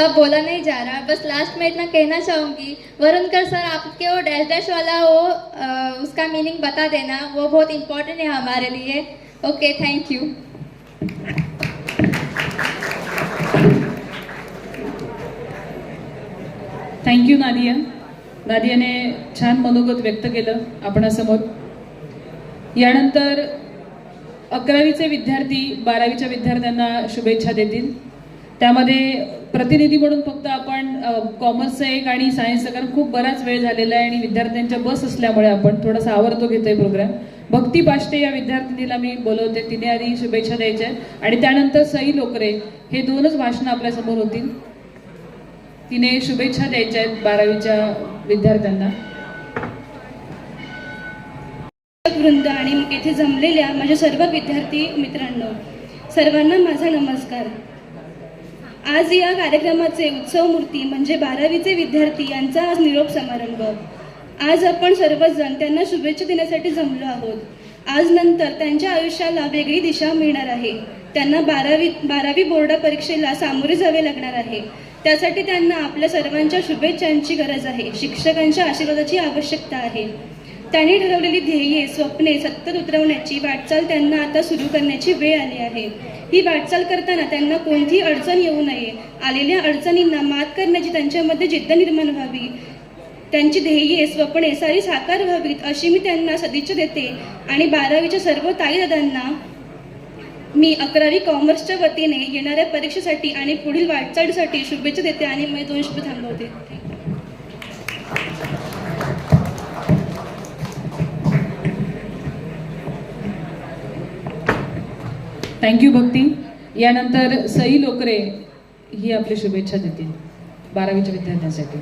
अब बोला नहीं जा रहा, बस लास्ट में इतना कहना चाहूँगी, वरुणकर सर आपके वो डैश डैश वाला वो उसका मीनिंग बता देना, वो बहुत इम्पोर्टेंट है हमारे लिए। Okay, thank you. Thank you Nadia. नादियाने छान मनोगत व्यक्त केलं आपणासमोर. यानंतर 11वीचे विद्यार्थी 12वीच्या विद्यार्थ्यांना शुभेच्छा देतील. त्यामध्ये प्रतिनिधी म्हणून फक्त आपण कॉमर्सचं एक आणि सायन्सचं, कारण खूप बराच वेळ झालेला आहे आणि विद्यार्थ्यांच्या बस असल्यामुळे आपण थोडासा आवर्तो घेतोय प्रोग्राम. भक्ती पाष्टे या विद्यार्थिनीला मी बोलवते, तिने आधी शुभेच्छा द्यायच्या आहेत आणि त्यानंतर सई लोकरे. हे दोनच भाषणं आपल्यासमोर होतील. तिने शुभेच्छा द्यायच्या आहेत 12वीच्या विद्यार्थ्यांना. वृंद आणि येथे जमलेल्या माझ्या सर्व विद्यार्थी मित्रांनो, सर्वांना माझा नमस्कार. आज या कार्यक्रमाचे उत्सव मूर्ती म्हणजे 12वीचे विद्यार्थी यांचा आज निरोप समारंभ. आज आपण सर्वजण त्यांना शुभेच्छा देण्यासाठी जमलो आहोत. आज नंतर त्यांच्या आयुष्याला वेगळी दिशा मिळणार आहे. त्यांना 12वी बोर्ड परीक्षेला सामोरे जावे लागणार आहे. त्यासाठी त्यांना आपल्या सर्वांच्या शुभेच्छांची गरज आहे. शिक्षकांच्या आशीर्वादाची आवश्यकता आहे. त्यांनी ठरवलेली ध्येये, स्वप्ने सतत उतरवण्याची वाटचाल त्यांना आता सुरू करण्याची वेळ आली आहे. ही वाटचाल करताना त्यांना कोणतीही अडचण येऊ नये. आलेल्या अडचणींना मात करण्याची त्यांच्यामध्ये जिद्द निर्माण व्हावी. त्यांची ध्येये, स्वप्ने सारी साकार व्हावीत अशी मी त्यांना सदिच्छा देते. आणि 12वीच्या सर्व ताईदादांना मी 11वी कॉमर्सच्या वतीने येणाऱ्या परीक्षेसाठी आणि पुढील वाटचालीसाठी शुभेच्छा देते आणि मी 2 शब्द थांबवते. थँक्यू भक्ती. यानंतर सई लोकरे ही आपली शुभेच्छा देतील 12वीच्या विद्यार्थ्यांसाठी.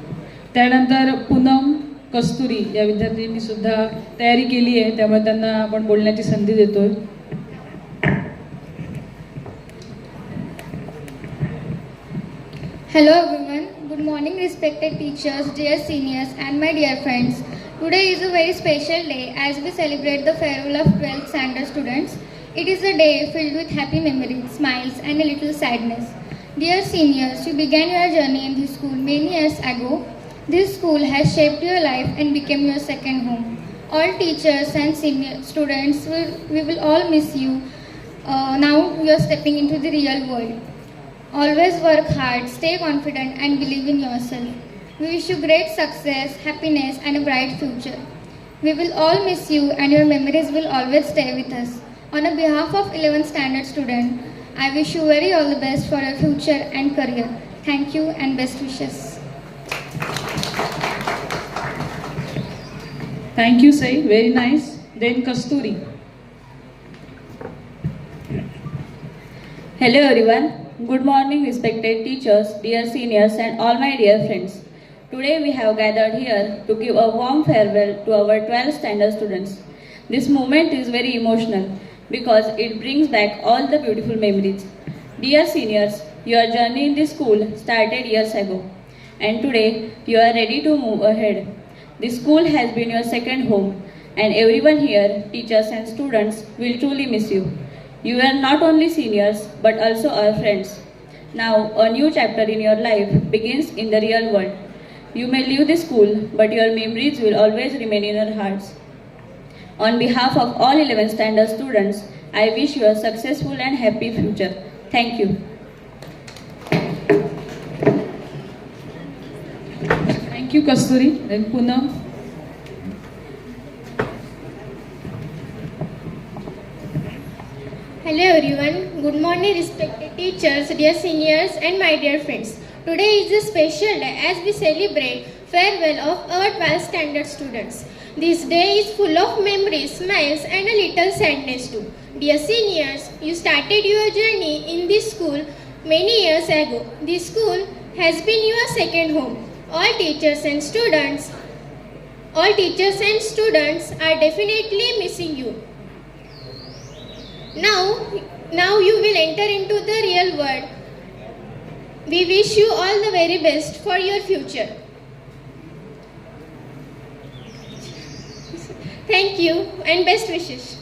त्यानंतर पूनम कस्तुरी या विद्यार्थ्यांनी सुद्धा तयारी केली आहे, त्यामुळे त्यांना आपण बोलण्याची संधी देतोय. Hello everyone, good morning respected teachers, dear seniors and my dear friends. Today is a very special day as we celebrate the farewell of 12th standard students. It is a day filled with happy memories, smiles and a little sadness. Dear seniors, you began your journey in this school many years ago. This school has shaped your life and became your second home. All teachers and senior students, we will all miss you. Now you are stepping into the real world. Always work hard, stay confident and believe in yourself. We wish you great success, happiness and a bright future. We will all miss you and your memories will always stay with us. On behalf of 11th standard student, I wish you very all the best for your future and career. Thank you and best wishes. Thank you, Sai. Very nice. Then Kasturi. Hello everyone. Good morning respected teachers, dear seniors and all my dear friends. Today we have gathered here to give a warm farewell to our 12th standard students. This moment is very emotional because it brings back all the beautiful memories. Dear seniors, your journey in this school started years ago and today you are ready to move ahead. This school has been your second home and everyone here, teachers and students, will truly miss you. You are not only seniors but also our friends. Now a new chapter in your life begins in the real world. You may leave the school but your memories will always remain in your hearts. On behalf of all 11th standard students, I wish you a successful and happy future. Thank you. Thank you Kasturi. Then Poonam. Hello everyone. Good morning respected teachers, dear seniors and my dear friends. Today is a special day as we celebrate farewell of our 12th standard students. This day is full of memories, smiles and a little sadness too. Dear seniors, you started your journey in this school many years ago. This school has been your second home. All teachers and students are definitely missing you. Now you will enter into the real world. We wish you all the very best for your future. Thank you and best wishes.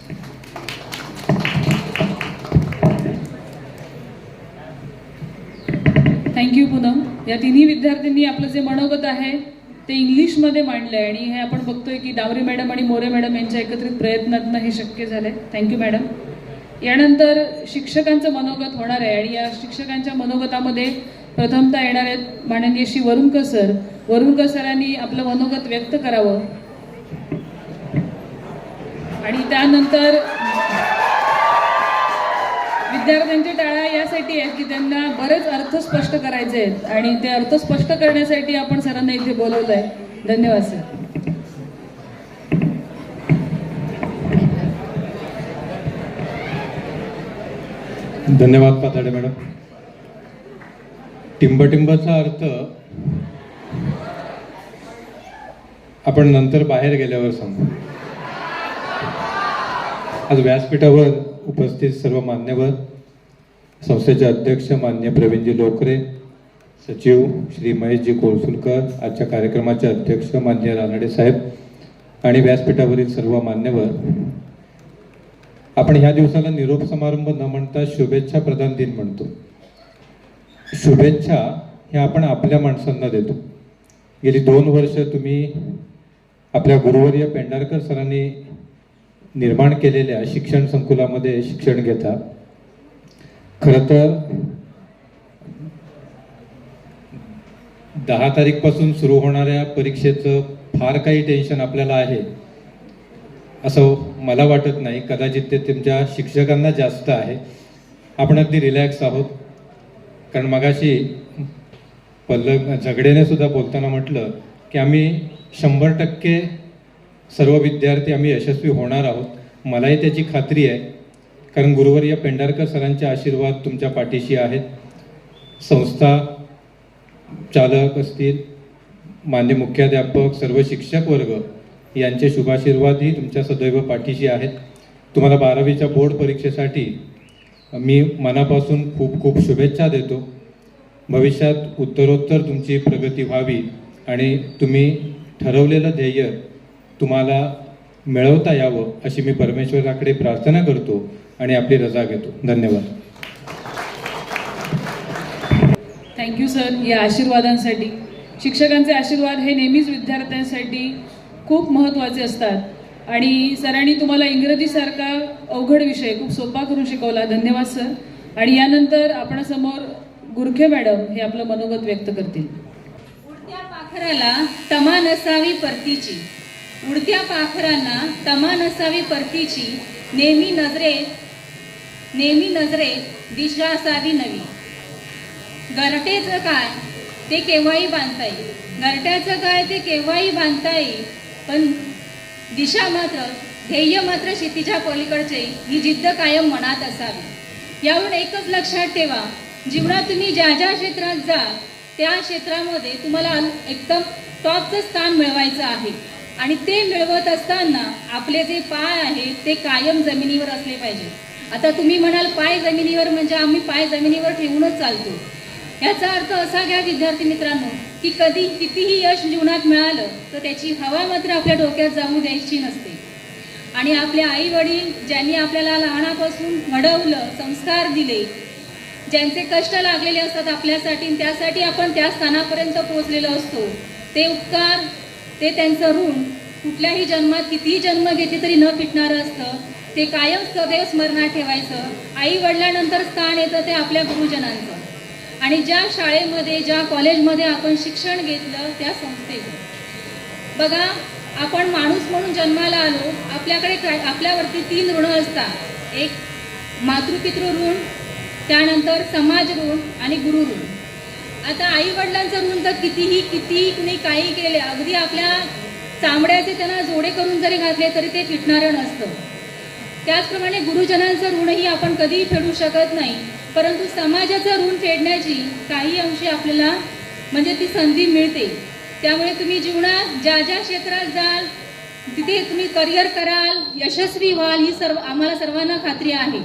Thank you Poonam. या तिन्ही विद्यार्थ्यांनी आपलं जे मनोगत आहे ते इंग्लिशमध्ये मांडलं आहे आणि हे आपण बघतोय की डावरे मॅडम आणि मोरे मॅडम यांच्या एकत्रित प्रयत्नातून हे शक्य झालंय. Thank you madam. यानंतर शिक्षकांचं मनोगत होणार आहे आणि या शिक्षकांच्या मनोगतामध्ये प्रथमतः येणार आहेत माननीय श्री वरुणकर सर. वरुणकर सरांनी आपलं मनोगत व्यक्त करावं आणि त्यानंतर विद्यार्थ्यांच्या टाळ्या यासाठी आहेत की त्यांना बरेच अर्थ स्पष्ट करायचे आहेत आणि ते अर्थ स्पष्ट करण्यासाठी आपण सरांना इथे बोलवलं आहे. धन्यवाद सर. धन्यवाद पाताडे मॅडम. टिंबटिंबचा अर्थ आपण नंतर बाहेर गेल्यावर सांगू. आज व्यासपीठावर उपस्थित सर्व मान्यवर, संस्थेचे अध्यक्ष मान्य प्रवीणजी लोकरे, सचिव श्री महेशजी कोळसुलकर, आजच्या कार्यक्रमाचे अध्यक्ष मान्य रानडे साहेब आणि व्यासपीठावरील सर्व मान्यवर, आपण ह्या दिवसाला निरोप समारंभ न म्हणता शुभेच्छा प्रदान दिन म्हणतो. शुभेच्छा ह्या आपण आपल्या माणसांना देतो. गेली 2 वर्ष तुम्ही आपल्या गुरुवर्य पेंढारकर सरांनी निर्माण केलेल्या शिक्षण संकुलामध्ये शिक्षण घेता. खरं तर 10 तारीखपासून सुरू होणाऱ्या परीक्षेचं फार काही टेन्शन आपल्याला आहे असं मला वाटत नाही. कदाचित ते तुमच्या शिक्षकांना जास्त आहे. आपण अगदी रिलॅक्स आहोत. कारण मगाशी झगडेने सुद्धा बोलताना म्हटलं की आम्ही 100% सर्व विद्यार्थी आम्ही यशस्वी होणार आहोत. मलाही त्याची खात्री आहे. कारण गुरुवर्य पेंढारकर सरांचे आशीर्वाद तुमच्या पाठीशी आहेत. संस्था चालक असतील, मान्य मुख्याध्यापक, सर्व शिक्षक वर्ग यांचे शुभाशीर्वादही तुमच्या सदैव पाठीशी आहेत. तुम्हाला 12वीच्या बोर्ड परीक्षेसाठी मी मनापासून खूप खूप शुभेच्छा देतो. भविष्यात उत्तरोत्तर तुमची प्रगती व्हावी आणि तुम्ही ठरवलेलं ध्येय तुम्हाला मिळवता यावं अशी मी परमेश्वराकडे प्रार्थना करतो आणि आपली रजा घेतो. धन्यवाद. थँक्यू सर या आशीर्वादांसाठी. शिक्षकांचे आशीर्वाद हे नेहमीच विद्यार्थ्यांसाठी खूप महत्त्वाचे असतात आणि सरांनी तुम्हाला इंग्रजीसारखा अवघड विषय खूप सोपा करून शिकवला. धन्यवाद सर. आणि यानंतर आपणासमोर गुरखे मॅडम हे आपलं मनोगत व्यक्त करतील. उडत्या पाखराला तमा नसावी परतीची, उडत्या पाखरांना तमा नसावी परतीची, नेहमी नजरेत दिशा असावी नवी. घरटेचं काय ते केव्हाही बांधता येईल, घरट्याचं काय ते केव्हाही बांधता येईल, पण दिशा मात्र, ध्येय मात्र क्षितिजा पलीकडचे ही जिद्द कायम मनात असावी. यावरून एकच लक्षात ठेवा, जीवनात तुम्ही ज्या ज्या क्षेत्रात जा त्या क्षेत्रामध्ये तुम्हाला एकदम टॉपचं स्थान मिळवायचं आहे. आणि ते मिळवत असताना आपले जे पाय आहेत ते कायम जमिनीवर असले पाहिजे. आता तुम्ही म्हणाल पाय जमिनीवर म्हणजे आम्ही पाय जमिनीवर ठेवूनच चालतो. याचा अर्थ असा घ्या विद्यार्थी मित्रांनो, की कधी कितीही यश जीवनात मिळालं तर त्याची हवा मात्र आपल्या डोक्यात जाऊ द्यायची नसते. आणि आपले आई वडील ज्यांनी आपल्याला लहानापासून घडवलं, संस्कार दिले, ज्यांचे कष्ट लागलेले असतात आपल्यासाठी, त्यासाठी आपण त्या स्थानापर्यंत पोहोचलेलो असतो, ते उपकार, ते त्यांचं ऋण कुठल्याही जन्मात कितीही जन्म घेतले तरी न फिटणारं असतं. ते कायम सदैव स्मरणात ठेवायचं. आई वडिलांनंतर स्थान येतं ते आपल्या गुरुजनांचं. आणि ज्या शाळेमध्ये, ज्या कॉलेजमध्ये आपण शिक्षण घेतलं त्या संस्थेचं. बघा, आपण माणूस म्हणून जन्माला आलो, आपल्याकडे आपल्यावरती 3 ऋण असतात. एक मातृपितृ ऋण, त्यानंतर समाज ऋण आणि गुरु ऋण. आता आई वडिलांचं ऋण तर किती कुणी काही केले, अगदी आपल्या चामड्याचे त्यांना जोडे करून जरी घातले तरी ते फिटणारं नसतं. त्याचप्रमाणे गुरुजनांचं ऋणही आपण कधीही फेडू शकत नाही. परंतु समाजाचं ऋण फेडण्याची काही अंशी आपल्याला म्हणजे ती संधी मिळते. त्यामुळे तुम्ही जीवनात ज्या ज्या क्षेत्रात जाल तिथे तुम्ही करिअर कराल, यशस्वी व्हाल, ही आम्हाला सर्वांना खात्री आहे.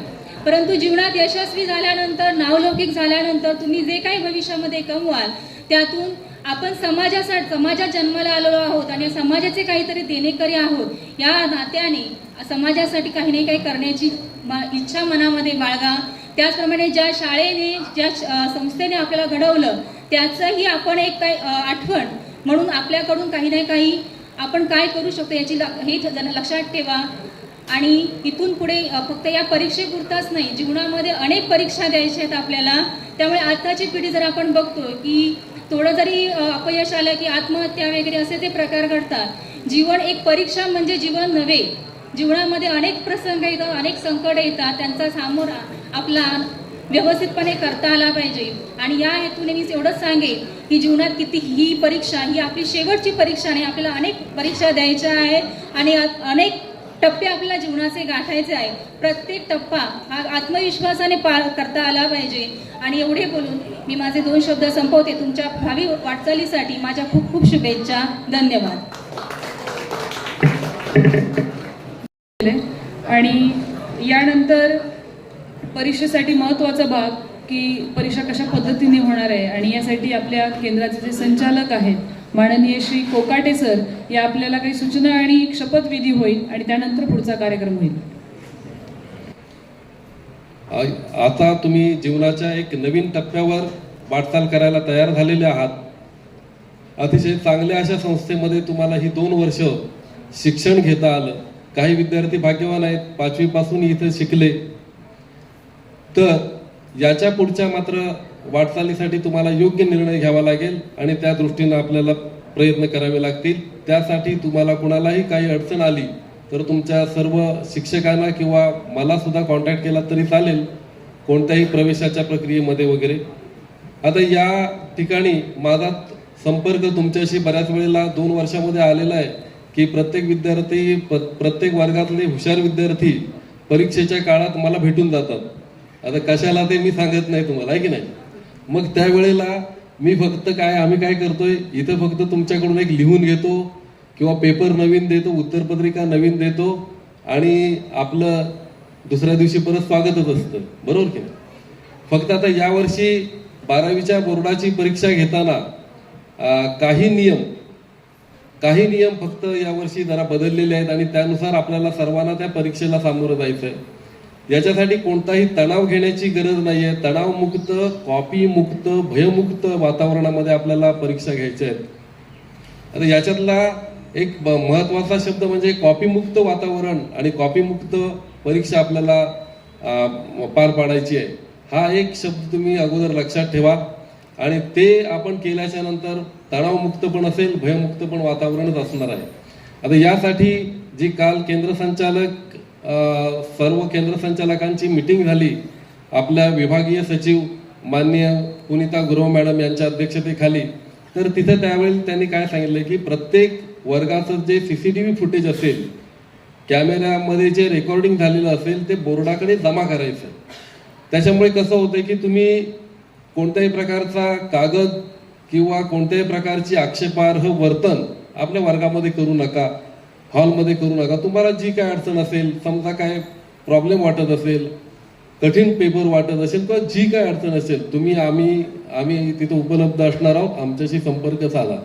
परंतु जीवनात यशस्वी झाल्यानंतर, नावलौकिक झाल्यानंतर तुम्ही जे काही भविष्यामध्ये कमवाल त्यातून आपण समाजात जन्माला आलेलो आहोत आणि समाजाचे काहीतरी देणेकरी आहोत, या नात्याने समाजासाठी काही नाही काही करण्याची इच्छा मनामध्ये बाळगा. त्याचप्रमाणे ज्या शाळेने, ज्या संस्थेने आपल्याला घडवलं त्याचंही आपण एक काही आठवण म्हणून आपल्याकडून काही ना काही आपण काय करू शकतो याची हे लक्षात ठेवा. आणि इथून पुढे फक्त या परीक्षेपुरताच नाही, जीवनामध्ये अनेक परीक्षा द्यायच्या आहेत आपल्याला. त्यामुळे आताची पिढी जर आपण बघतो की थोडं जरी अपयश आलं की आत्महत्या वगैरे असे ते प्रकार घडतात. जीवन एक परीक्षा म्हणजे जीवन नव्हे. जीवनामध्ये अनेक प्रसंग येतात, अनेक संकट येतात, त्यांचा सामोरा आपला व्यवस्थितपणे करता आला पाहिजे. आणि या हेतूने मी एवढंच सांगेन की जीवनात ही परीक्षा ही आपली शेवटची परीक्षा नाही, आपल्याला अनेक परीक्षा द्यायच्या आहेत आणि अनेक टप्पे आपल्याला जीवनाचे गाठायचे आहे. प्रत्येक टप्पा हा आत्मविश्वासाने पार करता आला पाहिजे. आणि एवढे बोलून मी माझे 2 शब्द संपवते. तुमच्या भावी वाटचालीसाठी माझ्या खूप खूप शुभेच्छा. धन्यवाद. आणि यानंतर परीक्षेसाठी महत्त्वाचा भाग की परीक्षा कशा पद्धतीने होणार आहे आणि यासाठी आपल्या केंद्राचे जे संचालक आहेत माननीय श्री कोकाटे सर, या आपल्याला काही सूचना आणि शपथविधी होईल आणि त्यानंतर पुढचा कार्यक्रम होईल. आता तुम्ही जीवनाच्या एक नवीन टप्प्यावर वाटचाल करायला तयार झालेले आहात. अतिशय चांगल्या अशा संस्थेमध्ये तुम्हाला ही 2 वर्ष शिक्षण घेता आलं. काही विद्यार्थी भाग्यवान आहेत, 5वी पासून इथे शिकले. तर याच्या पुढच्या मात्र वाटचालीसाठी तुम्हाला योग्य निर्णय घ्यावा लागेल आणि त्या दृष्टीनं आपल्याला प्रयत्न करावे लागतील. त्यासाठी तुम्हाला कुणालाही काही अडचण आली तर तुमच्या सर्व शिक्षकांना किंवा मला सुद्धा कॉन्टॅक्ट केला तरी चालेल, कोणत्याही प्रवेशाच्या प्रक्रियेमध्ये वगैरे. आता या ठिकाणी माझा संपर्क तुमच्याशी बऱ्याच वेळेला 2 वर्षामध्ये आलेला आहे की प्रत्येक विद्यार्थी, प्रत्येक वर्गातले हुशार विद्यार्थी परीक्षेच्या काळात मला भेटून जातात. आता कशाला ते मी सांगत नाही तुम्हाला, आहे की नाही. मग त्यावेळेला मी फक्त आम्ही काय करतोय, इथं फक्त तुमच्याकडून एक लिहून घेतो किंवा पेपर नवीन देतो, उत्तरपत्रिका नवीन देतो आणि आपलं दुसऱ्या दिवशी परत स्वागतच असतं, बरोबर की नाही. फक्त आता यावर्षी 12वीच्या बोर्डाची परीक्षा घेताना काही नियम फक्त यावर्षी जरा बदललेले आहेत आणि त्यानुसार आपल्याला सर्वांना त्या परीक्षेला सामोरं जायचं आहे. याच्यासाठी कोणताही तणाव घेण्याची गरज नाहीये. तणावमुक्त, कॉपीमुक्त, भयमुक्त वातावरणामध्ये आपल्याला परीक्षा घ्यायच्या आहेत. आता याच्यातला एक महत्वाचा शब्द म्हणजे कॉपीमुक्त वातावरण आणि कॉपीमुक्त परीक्षा आपल्याला पार पाडायची आहे. हा एक शब्द तुम्ही अगोदर लक्षात ठेवा आणि ते आपण केल्याच्या नंतर तणावमुक्त पण असेल, भयमुक्त पण वातावरणच असणार आहे. आता यासाठी जी काल सर्व केंद्र संचालकांची मीटिंग झाली, आपल्या विभागीय सचिव माननीय पुनीता गुरव मॅडम यांच्या अध्यक्षतेखाली, तर तिथे त्यावेळी त्यांनी काय सांगितलं की प्रत्येक वर्गाचं जे CCTV फुटेज असेल, कॅमेऱ्यामध्ये जे रेकॉर्डिंग झालेलं असेल ते बोर्डाकडे जमा करायचं. त्याच्यामुळे कसं होतं की तुम्ही कोणत्याही प्रकारचा कागद किंवा कोणत्याही प्रकारची आक्षेपार्ह वर्तन आपल्या वर्गामध्ये करू नका, हॉलमध्ये करू नका. तुम्हाला जी काय अडचण असेल, समजा काय प्रॉब्लेम वाटत असेल, कठीण पेपर वाटत असेल किंवा जी काय अडचण असेल, तुम्ही आम्ही तिथे उपलब्ध असणार आहोत, आमच्याशी संपर्क साधा.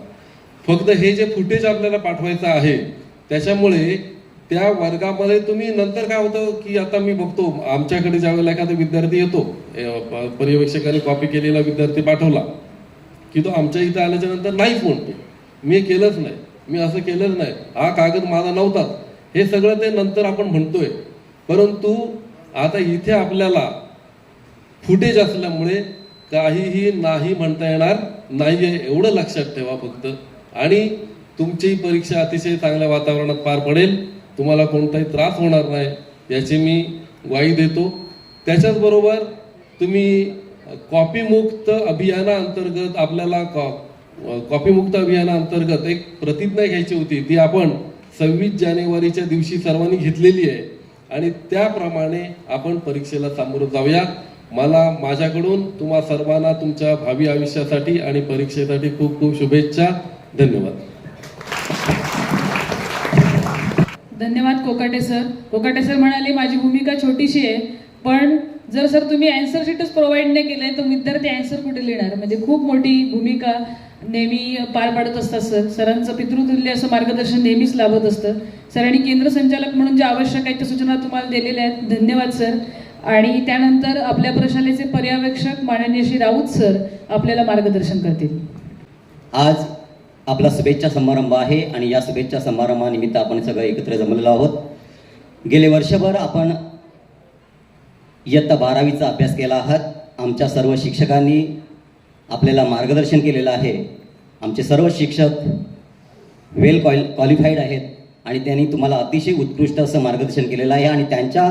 फक्त हे जे फुटेज आपल्याला पाठवायचं आहे त्याच्यामुळे त्या वर्गामध्ये तुम्ही नंतर काय होतं की आता मी बघतो आमच्याकडे ज्यावेळेला एखादा विद्यार्थी येतो, पर्यवेक्षकाने कॉपी केलेला विद्यार्थी पाठवला की तो आमच्या इथं आल्याच्या नंतर नाहीच म्हणतो, मी केलंच नाही, मी असं केलंच नाही, हा कागद माझा नव्हताच. हे सगळं ते नंतर आपण म्हणतोय. परंतु आता इथे आपल्याला फुटेज असल्यामुळे काहीही नाही म्हणता येणार नाहीये, एवढं लक्षात ठेवा फक्त. आणि तुमची परीक्षा अतिशय चांगल्या वातावरणात पार पडेल, तुम्हाला कोणताही त्रास होणार नाही याची मी ग्वाही देतो. त्याच्याच बरोबर तुम्ही कॉपीमुक्त अभियानाअंतर्गत आपल्याला कॉपीमुक्त अभियानाअंतर्गत एक प्रतिज्ञा घ्यायची होती, ती आपण 26 जानेवारीच्या दिवशी सर्वांनी घेतलेली आहे आणि त्याप्रमाणे आपण परीक्षेला सामोरं जाऊया. मला माझ्याकडून तुम्हा सर्वांना तुमच्या भावी आयुष्यासाठी आणि परीक्षेसाठी खूप खूप शुभेच्छा. धन्यवाद. धन्यवाद कोकाटे सर. कोकाटे सर म्हणाले माझी भूमिका छोटीशी आहे, पण जर सर तुम्ही अँसर शीटच प्रोव्हाइड नाही केलंय तर विद्यार्थी अँसर कुठे लिहिणार. म्हणजे खूप मोठी भूमिका नेहमी पार पाडत असतात सर. सरांचं पितृतुल्य असं मार्गदर्शन नेहमीच लाभत असतं. सरांनी केंद्र संचालक म्हणून ज्या आवश्यक आहेत त्या सूचना तुम्हाला दिलेल्या आहेत. धन्यवाद सर. आणि त्यानंतर आपल्या प्रशालेचे पर्यवेक्षक माननीय श्री राऊत सर आपल्याला मार्गदर्शन करतील. आज आपला शुभेच्छा समारंभ आहे आणि या शुभेच्छा समारंभानिमित्त आपण सगळे एकत्र जमलेलो आहोत. गेले वर्षभर आपण इयत्ता 12वीचा अभ्यास केला आहात. आमच्या सर्व शिक्षकांनी आपल्याला मार्गदर्शन केलेलं आहे. आमचे सर्व शिक्षक वेल क्वालिफाईड आहेत आणि त्यांनी तुम्हाला अतिशय उत्कृष्ट असं मार्गदर्शन केलेलं आहे आणि त्यांच्या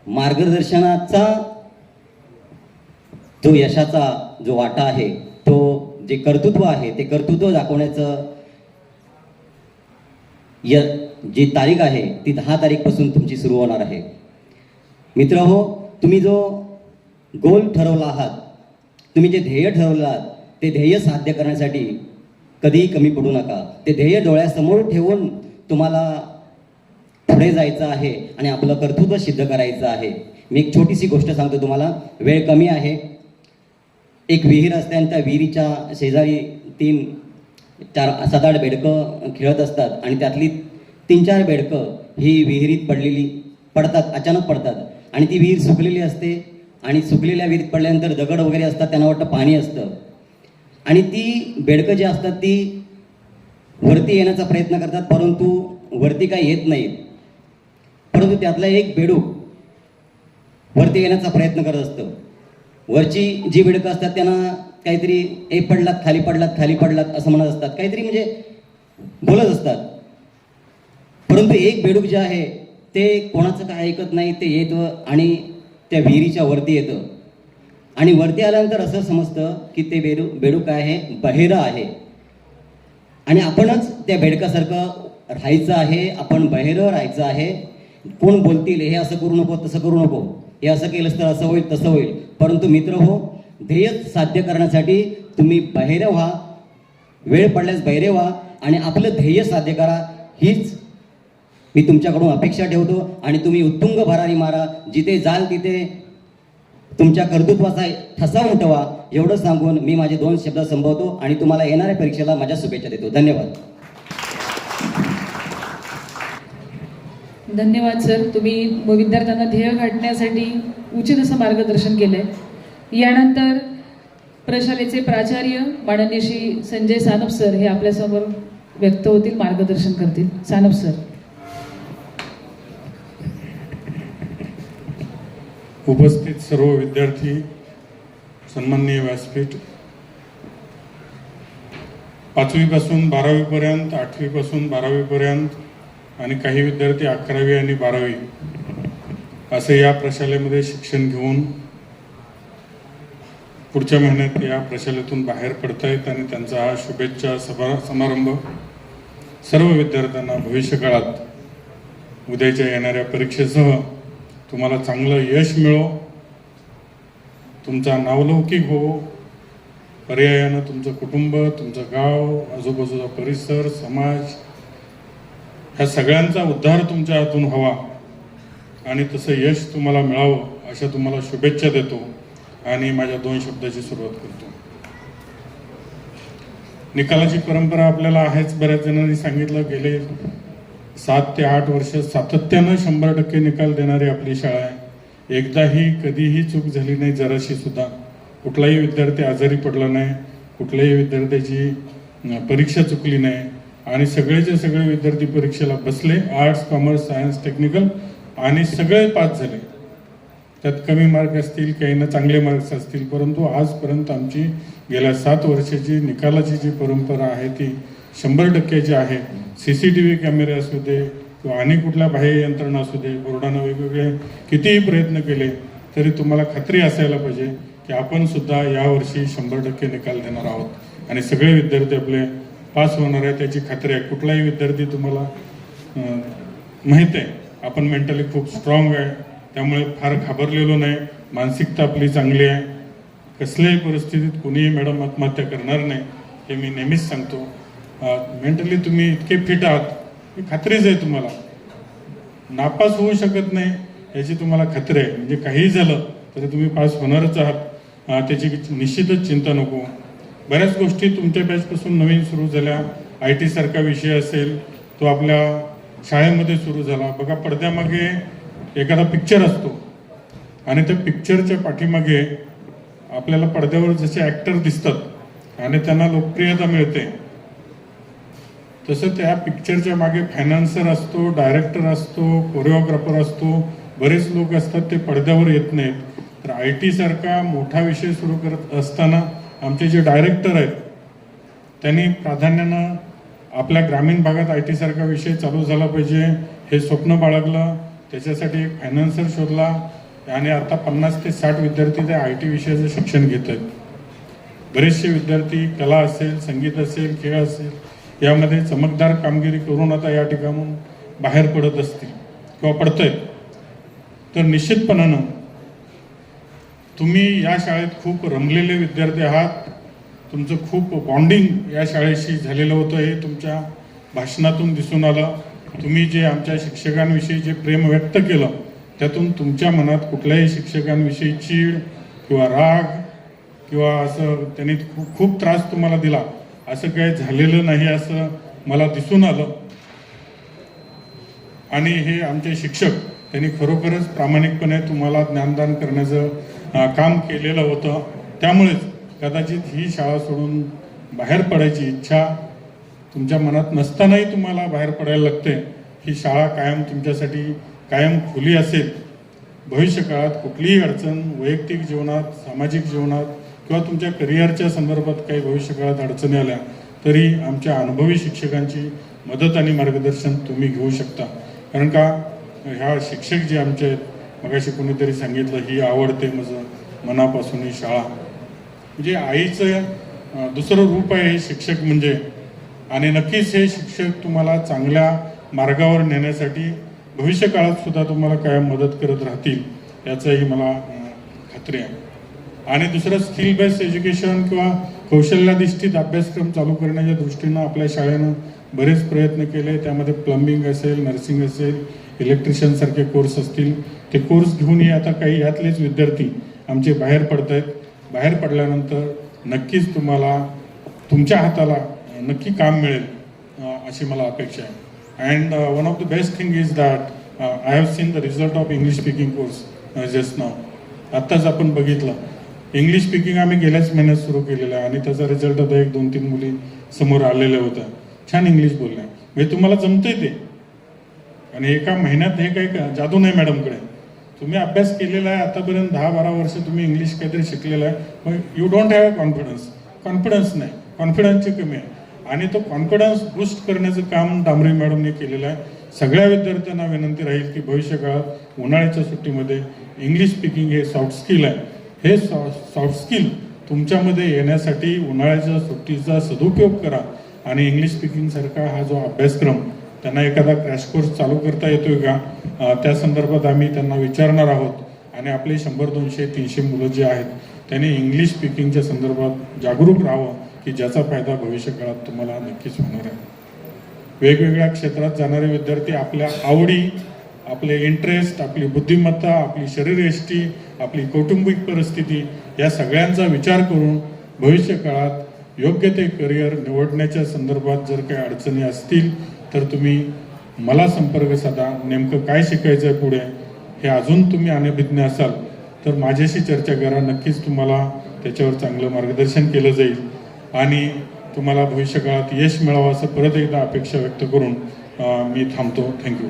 मार्गदर्शनाचा जो यशाचा जो वाटा आहे, तो जे कर्तृत्व आहे ते कर्तृत्व दाखवण्याचं जी तारीख आहे ती 10 तारीखपासून तुमची सुरू होणार आहे. मित्रहो, तुम्ही जो गोल ठरवला आहात, तुम्ही जे ध्येय ठरवलं आहात ते ध्येय साध्य करण्यासाठी कधीही कमी पडू नका. ते ध्येय डोळ्यासमोर ठेवून तुम्हाला पुढे जायचं आहे आणि आपलं कर्तृत्व सिद्ध करायचं आहे. मी एक छोटीशी गोष्ट सांगतो तुम्हाला, वेळ कमी आहे. एक विहीर असते आणि त्या विहिरीच्या शेजारी 7-8 बेडकं खेळत असतात आणि त्यातली 3-4 बेडकं ही विहिरीत पडतात, अचानक पडतात आणि ती विहीर सुकलेली असते आणि सुकलेल्या विहिरीत पडल्यानंतर दगड वगैरे असतात, त्यांना वाटतं पाणी असतं आणि ती बेडकं जी असतात ती वरती येण्याचा प्रयत्न करतात, परंतु वरती काही येत नाहीत. परंतु त्यातलं एक बेडूक वरती येण्याचा प्रयत्न करत असतं. वरची जी बेडकं असतात त्यांना काहीतरी पडलात खाली पडलात असं म्हणत असतात, काहीतरी म्हणजे बोलत असतात. परंतु एक बेडूक जे आहे ते कोणाचं काय ऐकत नाही, ते येतं आणि त्या विहिरीच्या वरती येतं आणि वरती आल्यानंतर असं समजतं की ते बेडूक काय आहे, बहिरं आहे आणि आपणच त्या बेडकासारखं राहायचं आहे, आपण बहिरं राहायचं आहे. कोण बोलतील हे असं करू नको, तसं करू नको, हे असं केलंस तर असं होईल, तसं होईल. परंतु मित्र हो, ध्येय साध्य करण्यासाठी तुम्ही बहिरे व्हा, वेळ पडल्यास बहिरे व्हा आणि आपलं ध्येय साध्य करा, हीच मी तुमच्याकडून अपेक्षा ठेवतो. आणि तुम्ही उत्तुंग भरारी मारा, जिथे जाल तिथे तुमच्या कर्तृत्वाचा ठसा उमटवा, एवढं सांगून मी माझे 2 शब्द संपवतो आणि तुम्हाला येणाऱ्या परीक्षेला माझ्या शुभेच्छा देतो. धन्यवाद. धन्यवाद सर. तुम्ही विद्यार्थ्यांना ध्येय गाठण्यासाठी उचित असं मार्गदर्शन केलंय. यानंतर प्रशालेचे प्राचार्य माननीय श्री संजय सानप सर हे आपल्यासमोर व्यक्त होतील, मार्गदर्शन करतील. सानप सर. उपस्थित सर्व विद्यार्थी, सन्माननीय व्यासपीठ, 5वी पासून 12वी पर्यंत, 8वी पासून 12वी पर्यंत आणि काही विद्यार्थी 11वी आणि 12वी असे या प्रशालेमध्ये शिक्षण घेऊन पुढच्या महिन्यात या प्रशालेतून बाहेर पडतायत आणि त्यांचा हा शुभेच्छा समारंभ सर्व विद्यार्थ्यांना भविष्यकाळात उद्याच्या येणाऱ्या परीक्षेसह तुम्हाला चांगलं यश मिळो तुमचा नावलौकिक हो, पर्यायानं तुमचं कुटुंब, तुमचं गाव, आजूबाजूचा परिसर, समाज ह्या सगळ्यांचा उद्धार तुमच्या हातून व्हावा आणि तसं यश तुम्हाला मिळावं अशा तुम्हाला शुभेच्छा देतो आणि माझ्या 2 शब्दाची सुरुवात करतो. निकालाची परंपरा आपल्याला आहेच. बऱ्याच जणांनी सांगितलं गेले 7 ते 8 वर्ष सातत्यानं 100% निकाल देणारी आपली शाळा आहे. एकदाही कधीही चूक झाली नाही, जराशी सुद्धा. कुठलाही विद्यार्थी आजारी पडला नाही, कुठल्याही विद्यार्थ्याची परीक्षा चुकली नाही आणि सगळेचे सगळे विद्यार्थी परीक्षेला बसले. आर्ट्स, कॉमर्स, सायन्स, टेक्निकल आणि सगळे पास झाले. त्यात कमी मार्क असतील, काहींना चांगले मार्क्स असतील, परंतु आजपर्यंत आमची गेल्या 7 वर्षाची निकालाची जी परंपरा आहे ती 100%ची आहे. CCTV कॅमेरे असू दे किंवा आणि कुठल्या बाह्य यंत्रणा असू दे, बोर्डानं वेगवेगळे कितीही प्रयत्न केले तरी तुम्हाला खात्री असायला पाहिजे की आपण सुद्धा यावर्षी 100% निकाल देणार आहोत आणि सगळे विद्यार्थी आपले पास होणार आहे त्याची खात्री आहे. कुठलाही विद्यार्थी तुम्हाला माहीत आहे आपण मेंटली खूप स्ट्रॉंग आहे, त्यामुळे फार घाबरलेलो नाही. मानसिकता आपली चांगली आहे. कसल्याही परिस्थितीत कोणीही मॅडम आत्महत्या करणार नाही हे मी नेहमीच सांगतो. मेंटली तुम्ही इतके फिट आहात ही खात्रीच आहे. तुम्हाला नापास होऊ शकत नाही याची तुम्हाला खात्री आहे. म्हणजे काहीही झालं तरी तुम्ही पास होणारच आहात, त्याची निश्चितच चिंता नको. बऱ्याच गोष्टी तुमच्या बॅचपासून नवीन सुरू झाल्या. IT सारखा विषय असेल तो आपल्या शाळेमध्ये सुरू झाला. बघा, पडद्यामागे एखादा पिक्चर असतो आणि त्या पिक्चरच्या पाठीमागे आपल्याला पडद्यावर जसे ॲक्टर दिसतात आणि त्यांना लोकप्रियता मिळते, तसं त्या पिक्चरच्या मागे फायनान्सर असतो, डायरेक्टर असतो, कोरिओग्राफर असतो, बरेच लोक असतात, ते पडद्यावर येत नाहीत. तर IT सारखा मोठा विषय सुरू करत असताना आमचे जे डायरेक्टर आहेत त्यांनी प्राधान्यानं आपल्या ग्रामीण भागात IT सारखा विषय चालू झाला पाहिजे हे स्वप्न बाळगलं. त्याच्यासाठी एक फायनान्सर शोधला आणि आता 50 ते 60 विद्यार्थी त्या IT विषयाचं शिक्षण घेत आहेत. बरेचसे विद्यार्थी कला असेल, संगीत असेल, खेळ असेल यामध्ये चमकदार कामगिरी करून आता या ठिकाणून बाहेर पडत असतील किंवा पडत आहेत. तर निश्चितपणानं तुम्ही या शाळेत खूप रमलेले विद्यार्थी आहात. तुमचं खूप बॉन्डिंग या शाळेशी झालेलं होतं हे तुमच्या भाषणातून दिसून आलं. तुम्ही जे आमच्या शिक्षकांविषयी जे प्रेम व्यक्त केलं त्यातून तुमच्या मनात कुठल्याही शिक्षकांविषयी चीड किंवा राग किंवा असं त्यांनी खूप त्रास तुम्हाला दिला असं काही झालेलं नाही असं मला दिसून आलं. आणि हे आमचे शिक्षक त्यांनी खरोखरच प्रामाणिकपणे तुम्हाला ज्ञानदान करण्याचं काम केलेलं होतं. त्यामुळेच कदाचित ही शाळा सोडून बाहेर पडायची इच्छा तुमच्या मनात नसतानाही तुम्हाला बाहेर पडायला लागते. ही शाळा कायम तुमच्यासाठी कायम खुली असेल. भविष्य काळात कुठलीही अडचण वैयक्तिक जीवनात, सामाजिक जीवनात किंवा तुमच्या करिअरच्या संदर्भात काही भविष्य काळात अडचणी आल्या तरी आमच्या अनुभवी शिक्षकांची मदत आणि मार्गदर्शन तुम्ही घेऊ शकता. कारण का ह्या शिक्षक जे आमचे आहेत, मगाशी कोणीतरी सांगितलं ही आवडते माझं मनापासून ही शाळा. म्हणजे आईचं दुसरं रूप आहे हे शिक्षक म्हणजे. आणि नक्कीच हे शिक्षक तुम्हाला चांगल्या मार्गावर नेण्यासाठी भविष्य काळात सुद्धा तुम्हाला कायम मदत करत राहतील याचंही मला खात्री आहे. आणि दुसरं स्किल बेस्ड एज्युकेशन किंवा कौशल्याधिष्ठित अभ्यासक्रम चालू करण्याच्या दृष्टीनं आपल्या शाळेनं बरेच प्रयत्न केले. त्यामध्ये प्लंबिंग असेल, नर्सिंग असेल, इलेक्ट्रिशियन सारखे कोर्स असतील. ते कोर्स घेऊनही आता काही यातलेच विद्यार्थी आमचे बाहेर पडत आहेत. बाहेर पडल्यानंतर नक्कीच तुम्हाला तुमच्या हाताला नक्की काम मिळेल अशी मला अपेक्षा आहे. And one of the best thing is that I have seen the result of English speaking course just now. आत्ताच आपण बघितलं इंग्लिश स्पीकिंग आम्ही गेल्याच महिन्यात सुरू केलेलं आहे आणि त्याचा रिझल्ट आता 1-2-3 मुली समोर आलेल्या होत्या. छान इंग्लिश बोलल्या. म्हणजे तुम्हाला जमतंय ते. आणि एका महिन्यात हे काही जादू नाही मॅडमकडे. तुम्ही अभ्यास केलेला आहे आतापर्यंत 10-12 वर्ष तुम्ही इंग्लिश काहीतरी शिकलेलं आहे. मग यू डोंट हॅव कॉन्फिडन्स नाही, कॉन्फिडन्सची कमी आहे. आणि तो कॉन्फिडन्स बूस्ट करण्याचं काम डांबरे मॅडमने केलेलं आहे. सगळ्या विद्यार्थ्यांना विनंती राहील की भविष्य काळात उन्हाळ्याच्या सुट्टीमध्ये इंग्लिश स्पीकिंग हे सॉफ्ट स्किल आहे. हे सॉफ्ट स्किल तुमच्यामध्ये येण्यासाठी उन्हाळ्याच्या सुट्टीचा सदुपयोग करा. आणि इंग्लिश स्पीकिंगसारखा हा जो अभ्यासक्रम त्यांना एखादा क्रॅश कोर्स चालू करता येतोय का त्या संदर्भात आम्ही त्यांना विचारणार आहोत. आणि आपले 100, 200, 300 मुलं जे आहेत त्यांनी इंग्लिश स्पीकिंगच्या संदर्भात जागरूक राहावं की ज्याचा फायदा भविष्य काळात तुम्हाला नक्कीच होणार आहे. वेगवेगळ्या क्षेत्रात जाणारे विद्यार्थी आपल्या आवडी, आपले इंटरेस्ट, आपली बुद्धिमत्ता, आपली शरीरयष्टी, आपली कौटुंबिक परिस्थिती या सगळ्यांचा विचार करून भविष्य काळात योग्य ते करिअर निवडण्याच्या संदर्भात जर काही अडचणी असतील तर तुम्ही मला संपर्क साधा. नेमकं काय शिकायचं आहे पुढे हे अजून तुम्ही अनभिज्ञ असाल तर माझ्याशी चर्चा करा. नक्कीच तुम्हाला त्याच्यावर चांगलं मार्गदर्शन केलं जाईल आणि तुम्हाला भविष्य काळात यश मिळावं असं परत एकदा अपेक्षा व्यक्त करून मी थांबतो. थँक्यू.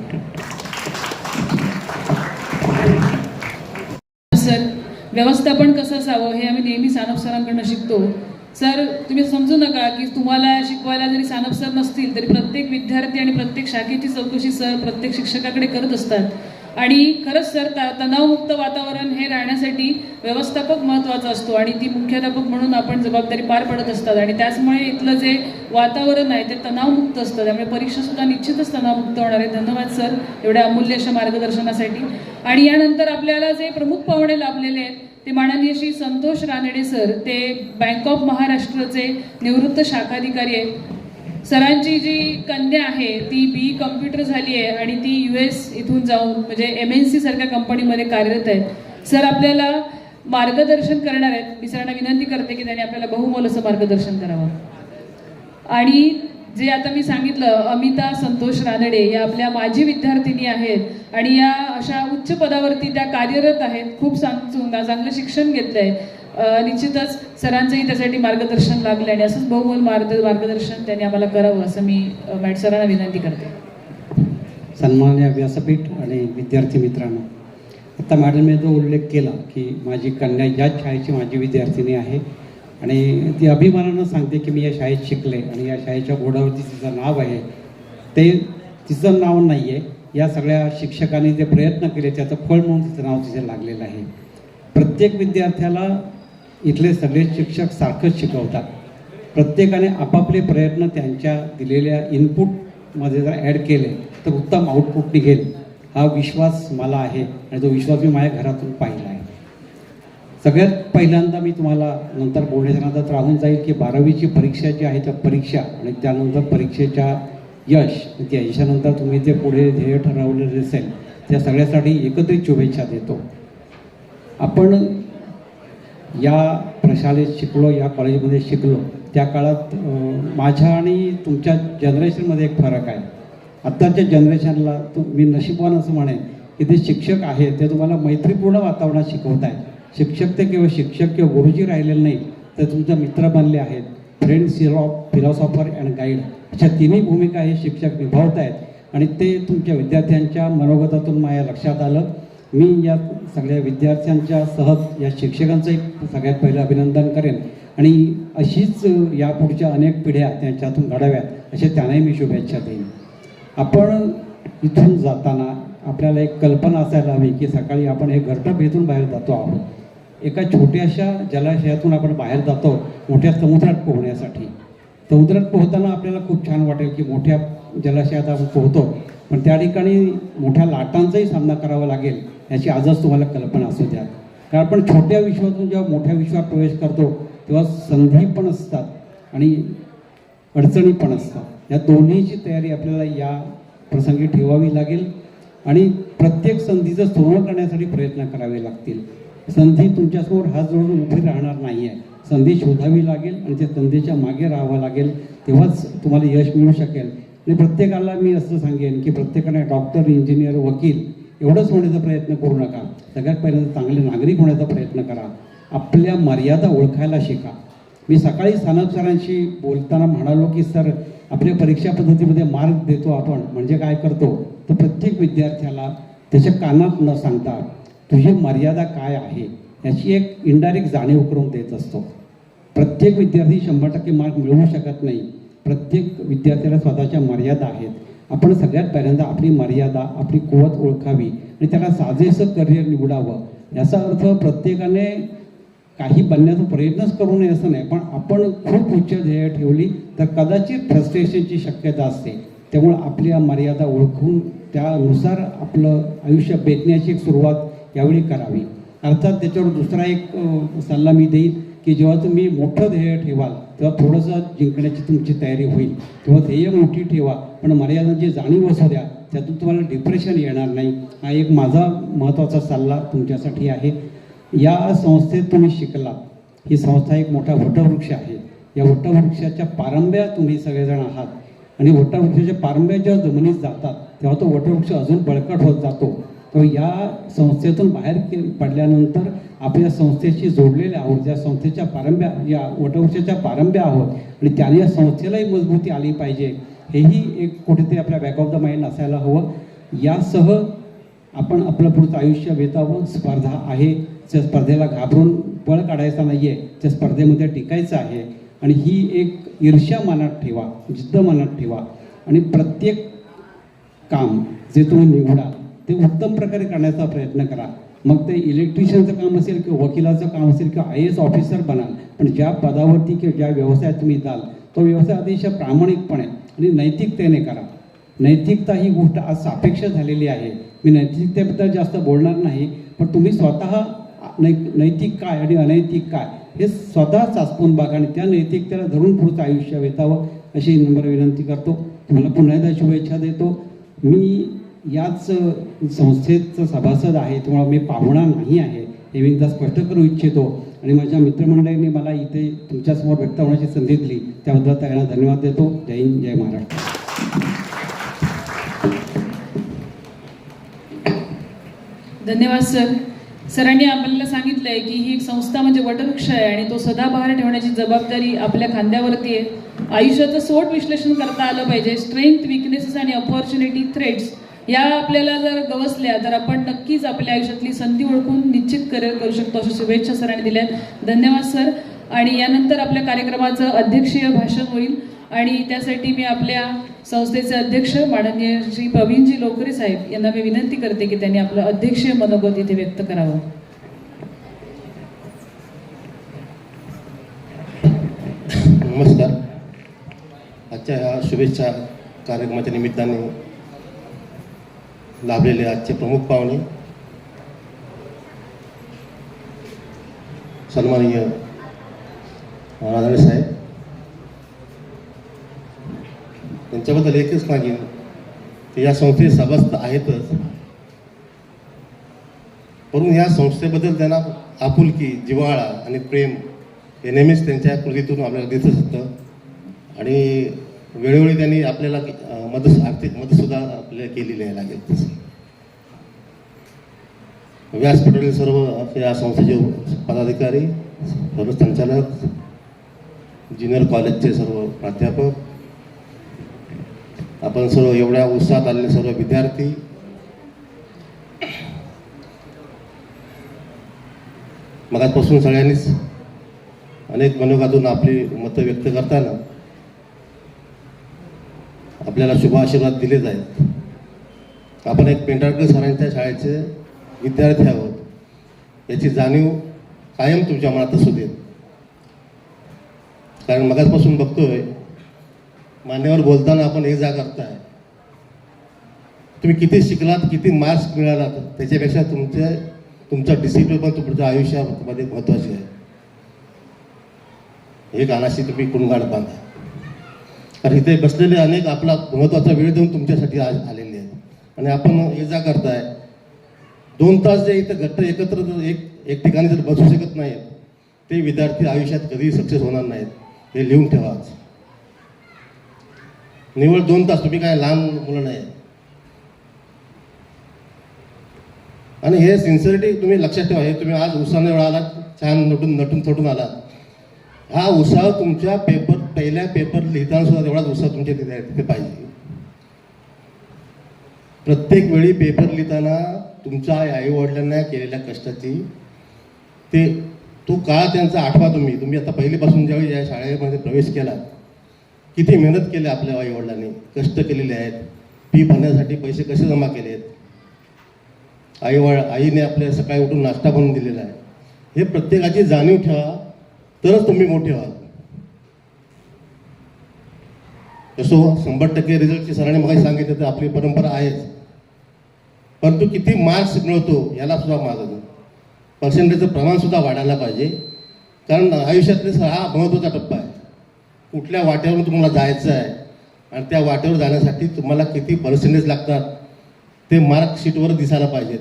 सर, व्यवस्थापन कसं असावं हे आम्ही नेहमी सानप सरांकडनं शिकतो. सर, तुम्ही समजू नका की तुम्हाला शिकवायला जरी सानप सर नसतील तरी प्रत्येक विद्यार्थी आणि प्रत्येक शाखेची चौकशी सर प्रत्येक शिक्षकाकडे करत असतात. आणि खरंच सर, तणावमुक्त वातावरण हे राहण्यासाठी व्यवस्थापक महत्त्वाचा असतो आणि ती मुख्याध्यापक म्हणून आपण जबाबदारी पार पडत असतात आणि त्याचमुळे इथलं जे वातावरण आहे ते तणावमुक्त असतं. त्यामुळे परीक्षासुद्धा निश्चितच तणावमुक्त होणार आहे. धन्यवाद सर एवढ्या अमूल्य अशा मार्गदर्शनासाठी. आणि यानंतर आपल्याला जे प्रमुख पाहुणे लाभलेले आहेत ते माननीय श्री संतोष रानडे सर, ते बँक ऑफ महाराष्ट्रचे निवृत्त शाखाधिकारी आहेत. सरांची जी कन्या आहे ती BE कम्प्युटर झाली आहे आणि ती US इथून जाऊन म्हणजे MNC सारख्या कंपनीमध्ये कार्यरत आहे. सर आपल्याला मार्गदर्शन करणार आहेत. मी सरांना विनंती करते की त्यांनी आपल्याला बहुमोल असं मार्गदर्शन करावं. आणि जे आता मी सांगितलं, अमिता संतोष रानडे या आपल्या माजी विद्यार्थिनी आहेत आणि या अशा उच्च पदावरती त्या कार्यरत आहेत. खूप चांगलं शिक्षण घेतलंय. निश्चितच सरांचंही त्यासाठी मार्गदर्शन लागलं आणि असंच बहुमोल मार्गदर्शन त्यांनी आम्हाला करावं असं मी मॅट सरांना विनंती करते. सन्माननीय व्यासपीठ आणि विद्यार्थी मित्रांनो, आता मॅडमने जो उल्लेख केला की माझी कन्या याच शाळेची माझी विद्यार्थिनी आहे आणि ती अभिमानानं सांगते की मी या शाळेत शिकले आणि या शाळेच्या बोर्डावरती तिचं नाव आहे. ते तिचं नाव नाही आहे, या सगळ्या शिक्षकांनी जे प्रयत्न केले त्याचं फळ म्हणून तिचं नाव तिथे लागलेलं आहे. प्रत्येक विद्यार्थ्याला इथले सगळे शिक्षक सारखंच शिकवतात. प्रत्येकाने आपापले प्रयत्न त्यांच्या दिलेल्या इनपुटमध्ये जर ॲड केले तर उत्तम आउटपुट निघेल हा विश्वास मला आहे आणि तो विश्वास मी माझ्या घरातून पाहिला आहे. सगळ्यात पहिल्यांदा मी तुम्हाला नंतर बोलण्याच्या नादात राहून जाईल की 12वीची परीक्षा जी आहे त्या परीक्षा आणि त्यानंतर परीक्षेच्या यश, त्या यशानंतर तुम्ही जे पुढे ध्येय ठरवलेले असेल त्या सगळ्यासाठी एकत्रित शुभेच्छा देतो. आपण या प्रशालेत शिकलो, या कॉलेजमध्ये शिकलो, त्या काळात माझ्या आणि तुमच्या जनरेशनमध्ये एक फरक आहे. आत्ताच्या जनरेशनला मी नशीबवान असं म्हणेन की ते शिक्षक आहेत ते तुम्हाला मैत्रीपूर्ण वातावरणात शिकवत आहेत. शिक्षक ते केवळ शिक्षक किंवा गुरुजी राहिलेले नाही तर तुमचे मित्र बनले आहेत. फ्रेंड, फिलॉसॉफर अँड गाईड अशा तिन्ही भूमिका हे शिक्षक निभावत आहेत आणि ते तुमच्या विद्यार्थ्यांच्या मनोगतातून माझ्या लक्षात आलं. मी या सगळ्या विद्यार्थ्यांच्या सहज या शिक्षकांचं एक सगळ्यात पहिलं अभिनंदन करेन आणि अशीच यापुढच्या अनेक पिढ्या त्यांच्यातून घडाव्यात असे त्यांनाही मी शुभेच्छा देईन. आपण इथून जाताना आपल्याला एक कल्पना असायला हवी की सकाळी आपण हे घरटं भेटून बाहेर जातो आहोत. एका छोट्याशा जलाशयातून आपण बाहेर जातो मोठ्या समुद्रात पोहण्यासाठी. समुद्रात पोहताना आपल्याला खूप छान वाटेल की मोठ्या जलाशयात आपण पोहतो, पण त्या ठिकाणी मोठ्या लाटांचाही सामना करावा लागेल याची आजच तुम्हाला कल्पना असू द्या. कारण आपण छोट्या विश्वातून जेव्हा मोठ्या विश्वात प्रवेश करतो तेव्हा संधी पण असतात आणि अडचणी पण असतात. या दोन्हीची तयारी आपल्याला या प्रसंगी ठेवावी लागेल आणि प्रत्येक संधीचं सोनं करण्यासाठी प्रयत्न करावे लागतील. संधी तुमच्यासमोर हात जोडून उभी राहणार नाही आहे. संधी शोधावी लागेल आणि त्या संधीच्या मागे राहावं लागेल, तेव्हाच तुम्हाला यश मिळू शकेल. आणि प्रत्येकाला मी असं सांगेन की प्रत्येकाने डॉक्टर, इंजिनियर, वकील एवढंच होण्याचा प्रयत्न करू नका. सगळ्यात पहिल्यांदा चांगले नागरिक होण्याचा प्रयत्न करा. आपल्या मर्यादा ओळखायला शिका. मी सकाळी सानप सरांशी बोलताना म्हणालो की सर आपल्या परीक्षा पद्धतीमध्ये मार्क देतो आपण, म्हणजे काय करतो तर प्रत्येक विद्यार्थ्याला त्याच्या कानात न सांगता तुझी मर्यादा काय आहे याची एक इनडायरेक्ट जाणीव करून देत असतो. प्रत्येक विद्यार्थी 100% मार्क मिळवू शकत नाही. प्रत्येक विद्यार्थ्याला स्वतःच्या मर्यादा आहेत. आपण सगळ्यात पहिल्यांदा आपली मर्यादा, आपली कुवत ओळखावी आणि त्याला साजेसं करिअर निवडावं. याचा अर्थ प्रत्येकाने काही बनण्याचा प्रयत्नच करू नये असं नाही, पण आपण खूप उच्च ध्येय ठेवली तर कदाचित फ्रस्ट्रेशनची शक्यता असते. त्यामुळे आपल्या मर्यादा ओळखून त्यानुसार आपलं आयुष्य बेतण्याची एक सुरुवात यावेळी करावी. अर्थात त्याच्यावर दुसरा एक सल्ला मी देईन की जेव्हा तुम्ही मोठं ध्येय ठेवाल तेव्हा थोडंसं जिंकण्याची तुमची तयारी होईल. तेव्हा ध्येय मोठी ठेवा, पण मर्यादांची जाणीव असू द्या, त्यातून तुम्हाला डिप्रेशन येणार नाही. हा एक माझा महत्त्वाचा सल्ला तुमच्यासाठी आहे. या संस्थेत तुम्ही शिकला, ही संस्था एक मोठा वटवृक्ष आहे. या वटवृक्षाच्या पारंब्या तुम्ही सगळेजण आहात आणि वटवृक्षाच्या पारंब्या जेव्हा जमिनीत जातात तेव्हा तो वटवृक्ष अजून बळकट होत जातो. तर या संस्थेतून बाहेर पडल्यानंतर आपल्या संस्थेशी जोडलेले आहोत, ज्या संस्थेच्या पारंब्या, या वटवृक्षाच्या पारंब्या आहोत आणि त्याने या संस्थेलाही मजबूती आली पाहिजे, हेही एक कुठेतरी आपल्या बॅक ऑफ द माइंड असायला हवं. यासह आपण आपलं पुढचं आयुष्य वेतावं. स्पर्धा आहे, त्या स्पर्धेला घाबरून पळ काढायचा नाही आहे, त्या स्पर्धेमध्ये टिकायचं आहे. आणि ही एक ईर्ष्या मनात ठेवा, जिद्द मनात ठेवा आणि प्रत्येक काम जे तुम्ही निवडा ते उत्तम प्रकारे करण्याचा प्रयत्न करा. मग ते इलेक्ट्रिशियनचं काम असेल किंवा वकिलाचं काम असेल किंवा IAS ऑफिसर बनाल, पण ज्या पदावरती किंवा ज्या व्यवसायात तुम्ही जाल तो व्यवसाय अतिशय प्रामाणिकपणे आणि नैतिकतेने करा. नैतिकता ही गोष्ट आज सापेक्ष झालेली आहे. मी नैतिकतेबद्दल जास्त बोलणार नाही, पण तुम्ही स्वतः नैतिक काय आणि अनैतिक काय हे स्वतः चाचपून बघा आणि त्या नैतिकतेला धरून पुढचं आयुष्य वेतावं अशी नम्र विनंती करतो. तुम्हाला पुन्हा एकदा शुभेच्छा देतो. मी याच संस्थेचं सभासद आहे, त्यामुळे मी पाहुणा नाही आहे हे मी एकदा स्पष्ट करू इच्छितो. आणि माझ्या मित्रमंडळींनी मला इथे तुमच्यासमोर व्यक्त होण्याची संधी दिली त्याबद्दल त्यांना धन्यवाद देतो. जय हिंद, जय महाराष्ट्र. धन्यवाद सर. सरांनी आपल्याला सांगितलं आहे की ही एक संस्था म्हणजे वटवृक्ष आहे आणि तो सदाबहार ठेवण्याची जबाबदारी आपल्या खांद्यावरती आहे. आयुष्याचं सोट विश्लेषण करता आलं पाहिजे. स्ट्रेंथ, विकनेसेस आणि अपॉर्च्युनिटी, थ्रेट्स या आपल्याला जर गवसल्या तर आपण नक्कीच आपल्या आयुष्यातली संधी ओळखून निश्चित करिअर करू शकतो, अशा शुभेच्छा सरांनी दिल्यात. धन्यवाद सर. आणि यानंतर आपल्या कार्यक्रमाचं अध्यक्षीय भाषण होईल आणि त्यासाठी मी आपल्या संस्थेचे अध्यक्ष माननीय श्री प्रवीणजी लोकरे साहेब यांना मी विनंती करते की त्यांनी आपलं अध्यक्षीय मनोगत इथे व्यक्त करावं. नमस्कार. आजच्या ह्या शुभेच्छा कार्यक्रमाच्या निमित्ताने लाभलेले आजचे प्रमुख पाहुणे, सन्माननीय राधाणे साहेब, त्यांच्याबद्दल एकच मागीन की या संस्थेचे सभासद आहेतच, परंतु या संस्थेबद्दल त्यांना आपुलकी, जिव्हाळा आणि प्रेम हे नेहमीच त्यांच्या कृतीतून आपल्याला दिसत असतं. आणि वेळोवेळी त्यांनी आपल्याला आर्थिक मदतसुद्धा आपल्याला केलेली आहे लागेल तसं. व्यासपीठातील सर्व या संस्थेचे पदाधिकारी, सर्व संचालक, ज्युनियर कॉलेजचे सर्व प्राध्यापक, आपण सर्व एवढ्या उत्साहात आलेले सर्व विद्यार्थी, मगाचपासून सगळ्यांनीच अनेक मनोगतातून आपली मतं व्यक्त करताना आपल्याला शुभ आशीर्वाद दिलेच आहेत. आपण एक पेंढारकर सरांच्या शाळेचे विद्यार्थी आहोत याची जाणीव कायम तुमच्या मनात असू देत. कारण मगाचपासून बघतोय मान्यवर बोलताना आपण हे जा करताय, तुम्ही किती शिकलात, किती मार्क्स मिळालात त्याच्यापेक्षा तुमचं डिसिप्लिन पण तुमच्या आयुष्यामध्ये महत्त्वाचे आहे. हे गाण्याशी तुम्ही कुणगाड बांधा. कारण इथे बसलेले अनेक आपला महत्त्वाचा वेळ देऊन तुमच्यासाठी आज आलेले आहेत आणि आपण ये जा करताय. 2 तास जे इथं घट्ट एकत्र जर एक ठिकाणी जर बसू शकत नाहीत ते विद्यार्थी आयुष्यात कधीही सक्सेस होणार नाहीत. हे लिहून ठेवा. निवड 2 तास, तुम्ही काय लहान मुलं नाही. आणि हे सिन्सिअरिटी तुम्ही लक्षात ठेवा. हे तुम्ही आज उत्साहाने आलात, छान नटून थटून आलात. हा उत्साह तुमच्या पहिल्या पेपर लिहिताना सुद्धा तेवढाच उत्साह तुमच्या तिथे पाहिजे. प्रत्येक वेळी पेपर लिहिताना तुमच्या आईवडिलांना केलेल्या कष्टाची तो काळ त्यांचा आठवा. तुम्ही आता पहिलीपासून ज्यावेळी या शाळेमध्ये प्रवेश केला, किती मेहनत केली आपल्या आईवडिलांनी, कष्ट केलेले आहेत, फी भरण्यासाठी पैसे कसे जमा केले आहेत, आईने आपल्या सकाळी उठून नाश्ता बनवून दिलेला आहे. हे प्रत्येकाची जाणीव ठेवा, तरच तुम्ही मोठे व्हाल. असो 100% रिझल्टची सरांनी मग सांगितलं तर आपली परंपरा आहेच, परंतु किती मार्क्स मिळवतो याला सुद्धा माझं. पर्सेंटेजचं प्रमाणसुद्धा वाढायला पाहिजे. कारण आयुष्यातला हा महत्त्वाचा टप्पा आहे. कुठल्या वाट्यावरून तुम्हाला जायचं आहे आणि त्या वाट्यावर जाण्यासाठी तुम्हाला किती पर्सेंटेज लागतात ते मार्कशीटवर दिसायला पाहिजेत.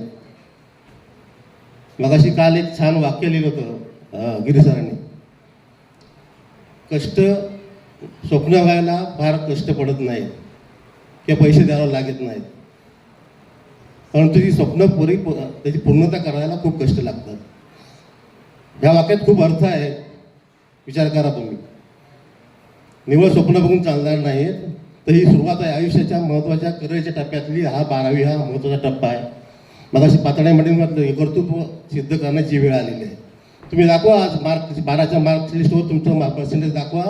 मगाशी काल एक छान वाक्य लिहिलं होतं गिरी सरांनी, कष्ट स्वप्न व्हायला फार कष्ट पडत नाहीत किंवा पैसे द्यावे लागत नाहीत, परंतु ही स्वप्न त्याची पूर्णता करायला खूप कष्ट लागतात. ह्या वाक्यात खूप अर्थ आहे, विचार करा तुम्ही. निव्वळ स्वप्न बघून चालणार नाहीत, तर ही सुरुवात आहे आयुष्याच्या महत्त्वाच्या करिअरच्या टप्प्यातली. 12वी हा महत्त्वाचा टप्पा आहे. मगाशी पातळ्यामध्ये म्हटलं हे कर्तृत्व सिद्ध करण्याची वेळ आलेली आहे. तुम्ही दाखवा आज 12च्या मार्क्स लिस्टवर तुमचं पर्सेंटेज दाखवा,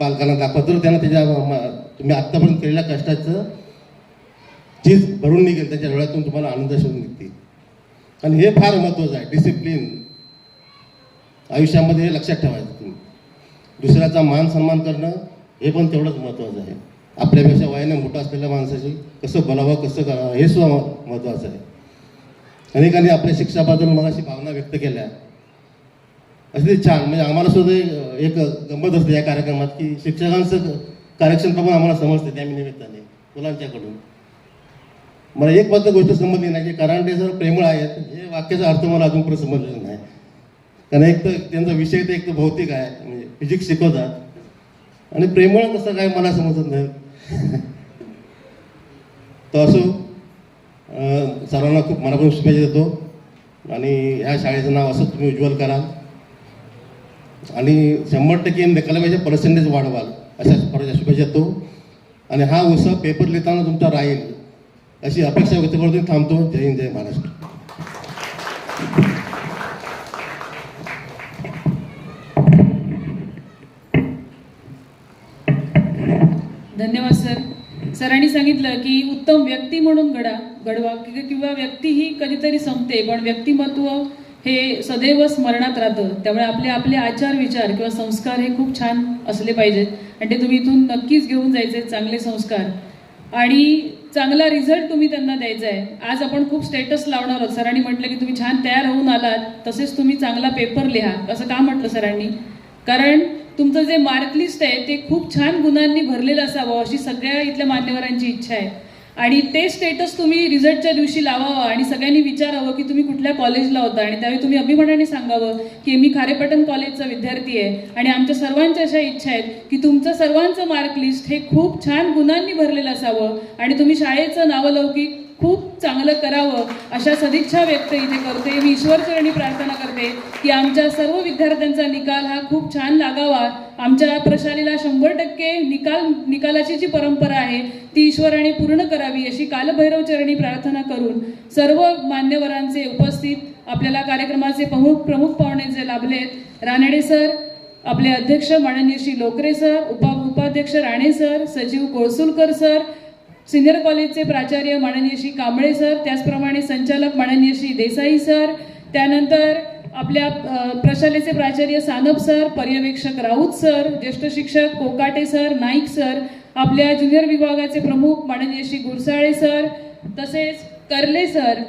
पालकांना दाखवा, तर त्यांना त्याच्या तुम्ही आत्तापर्यंत केलेल्या कष्टाचं चीज भरून निघेल, त्याच्या डोळ्यातून तुम्हाला आनंद शोधून निघतील. आणि हे फार महत्त्वाचं आहे. डिसिप्लिन आयुष्यामध्ये हे लक्षात ठेवायचं. तुम्ही दुसऱ्याचा मान सन्मान करणं हे पण तेवढंच महत्त्वाचं आहे. आपल्यापेक्षा वयाने मोठं असलेल्या माणसाशी कसं बोलावं, कसं करावं हे सुद्धा महत्त्वाचं आहे. अनेकांनी आपल्या शिक्षाबद्दल मगाशी भावना व्यक्त केल्या, असे छान. म्हणजे आम्हाला सुद्धा एक गंमत असते या कार्यक्रमात की शिक्षकांचं कार्यक्षमता पण आम्हाला समजते त्या निमित्ताने मुलांच्याकडून. मला एक मात्र गोष्ट समजली नाही की करांडे सर प्रेमळ आहेत, हे वाक्याचा अर्थ मला अजूनपर्यंत समजलेला नाही. कारण एक तर त्यांचा विषय तर एक तर भौतिक आहे, म्हणजे फिजिक्स शिकवतात, आणि प्रेमळ कसं काय मला समजत नाही. तर असो, सर्वांना खूप मनापासून शुभेच्छा देतो आणि ह्या शाळेचं नाव असं तुम्ही उज्ज्वल कराल आणि 100% निकालापेक्षा पर्सेंटेज वाढवाल अशा प्रकारच्या शुभेच्छा देतो. आणि हा उत्सव पेपर लिहिताना तुमचा राहील अशी अपेक्षा व्यक्त करतो. थांबतो. जय हिंद, जय महाराष्ट्र. धन्यवाद सर. सरांनी सांगितलं की उत्तम व्यक्ती म्हणून घडवा किंवा व्यक्ती ही कधीतरी संपते, पण व्यक्तिमत्व हे सदैव स्मरणात राहतं. त्यामुळे आपले आचार विचार किंवा संस्कार हे खूप छान असले पाहिजेत आणि ते तुम्ही इथून नक्कीच घेऊन जायचे, चांगले संस्कार आणि चांगला रिझल्ट तुम्ही त्यांना द्यायचा आहे. आज आपण खूप स्टेटस लावणार आहोत. सरांनी म्हटलं की तुम्ही छान तयार होऊन आलात, तसेच तुम्ही चांगला पेपर लिहा. असं का म्हटलं सरांनी? कारण तुमचं जे मार्क लिस्ट आहे ते खूप छान गुणांनी भरलेलं असावं अशी सगळ्या इथल्या मान्यवरांची इच्छा आहे. आणि ते स्टेटस तुम्ही रिझल्टच्या दिवशी लावावं आणि सगळ्यांनी विचारावं की तुम्ही कुठल्या कॉलेजला होता, आणि त्यावेळी तुम्ही अभिमानाने सांगावं की मी खारेपाटण कॉलेजचा विद्यार्थी आहे. आणि आमच्या सर्वांच्या अशा इच्छा आहेत की तुमचं सर्वांचं मार्क लिस्ट हे खूप छान गुणांनी भरलेलं असावं आणि तुम्ही शाळेचं नावलौकिक खूप चांगलं करावं अशा सदिच्छा व्यक्त इथे करते. मी ईश्वरचरणी प्रार्थना करते की आमच्या सर्व विद्यार्थ्यांचा निकाल हा खूप छान लागावा. आमच्या प्रशालेला 100% निकालाची जी परंपरा आहे ती ईश्वराने पूर्ण करावी अशी कालभैरवचरणी प्रार्थना करून सर्व मान्यवरांचे उपस्थित आपल्याला कार्यक्रमाचे प्रमुख पाहुणे जे लाभलेत, रानडे सर, आपले अध्यक्ष माननीय श्री लोकरे सर, उपाध्यक्ष राणे सर, सचिव कोळसुलकर सर, सिनियर कॉलेजचे प्राचार्य माननीय श्री कांबळे सर, त्याचप्रमाणे संचालक माननीय श्री देसाई सर, त्यानंतर आपल्या प्रशालेचे प्राचार्य सानप सर, पर्यवेक्षक राऊत सर, ज्येष्ठ शिक्षक कोकाटे सर, नाईक सर, आपल्या ज्युनियर विभागाचे प्रमुख माननीय श्री गुरसाळे सर, तसेच कर्ले सर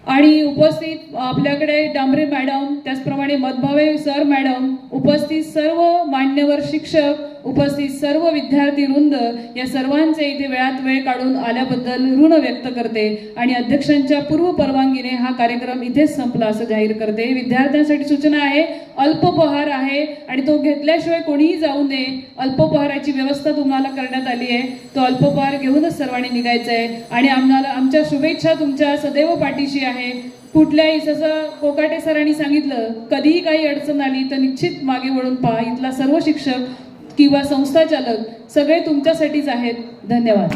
आणि उपस्थित आपल्याकडे डांबरे मॅडम, त्याचप्रमाणे मधभावे सर मॅडम, उपस्थित सर्व मान्यवर शिक्षक, उपस्थित सर्व विद्यार्थी वृंद या सर्वांचे इथे वेळात वेळ काढून आल्याबद्दल ऋण व्यक्त करते आणि अध्यक्षांच्या पूर्व परवानगीने हा कार्यक्रम इथेच संपला असं जाहीर करते. विद्यार्थ्यांसाठी सूचना आहे, अल्पोपहार आहे आणि तो घेतल्याशिवाय कोणीही जाऊ नये. अल्पोपहाराची व्यवस्था तुम्हाला करण्यात आली आहे, तो अल्पोपहार घेऊनच सर्वांनी निघायचं आहे आणि आमच्या शुभेच्छा तुमच्या सदैव पाठीशी आहे. कुठल्याही, जसं कोकाटे सरांनी सांगितलं, कधीही काही अडचण आली तर निश्चित मागे वळून पहा. इथला सर्व शिक्षक किंवा संस्थाचालक सगळे तुमच्यासाठीच आहेत. धन्यवाद.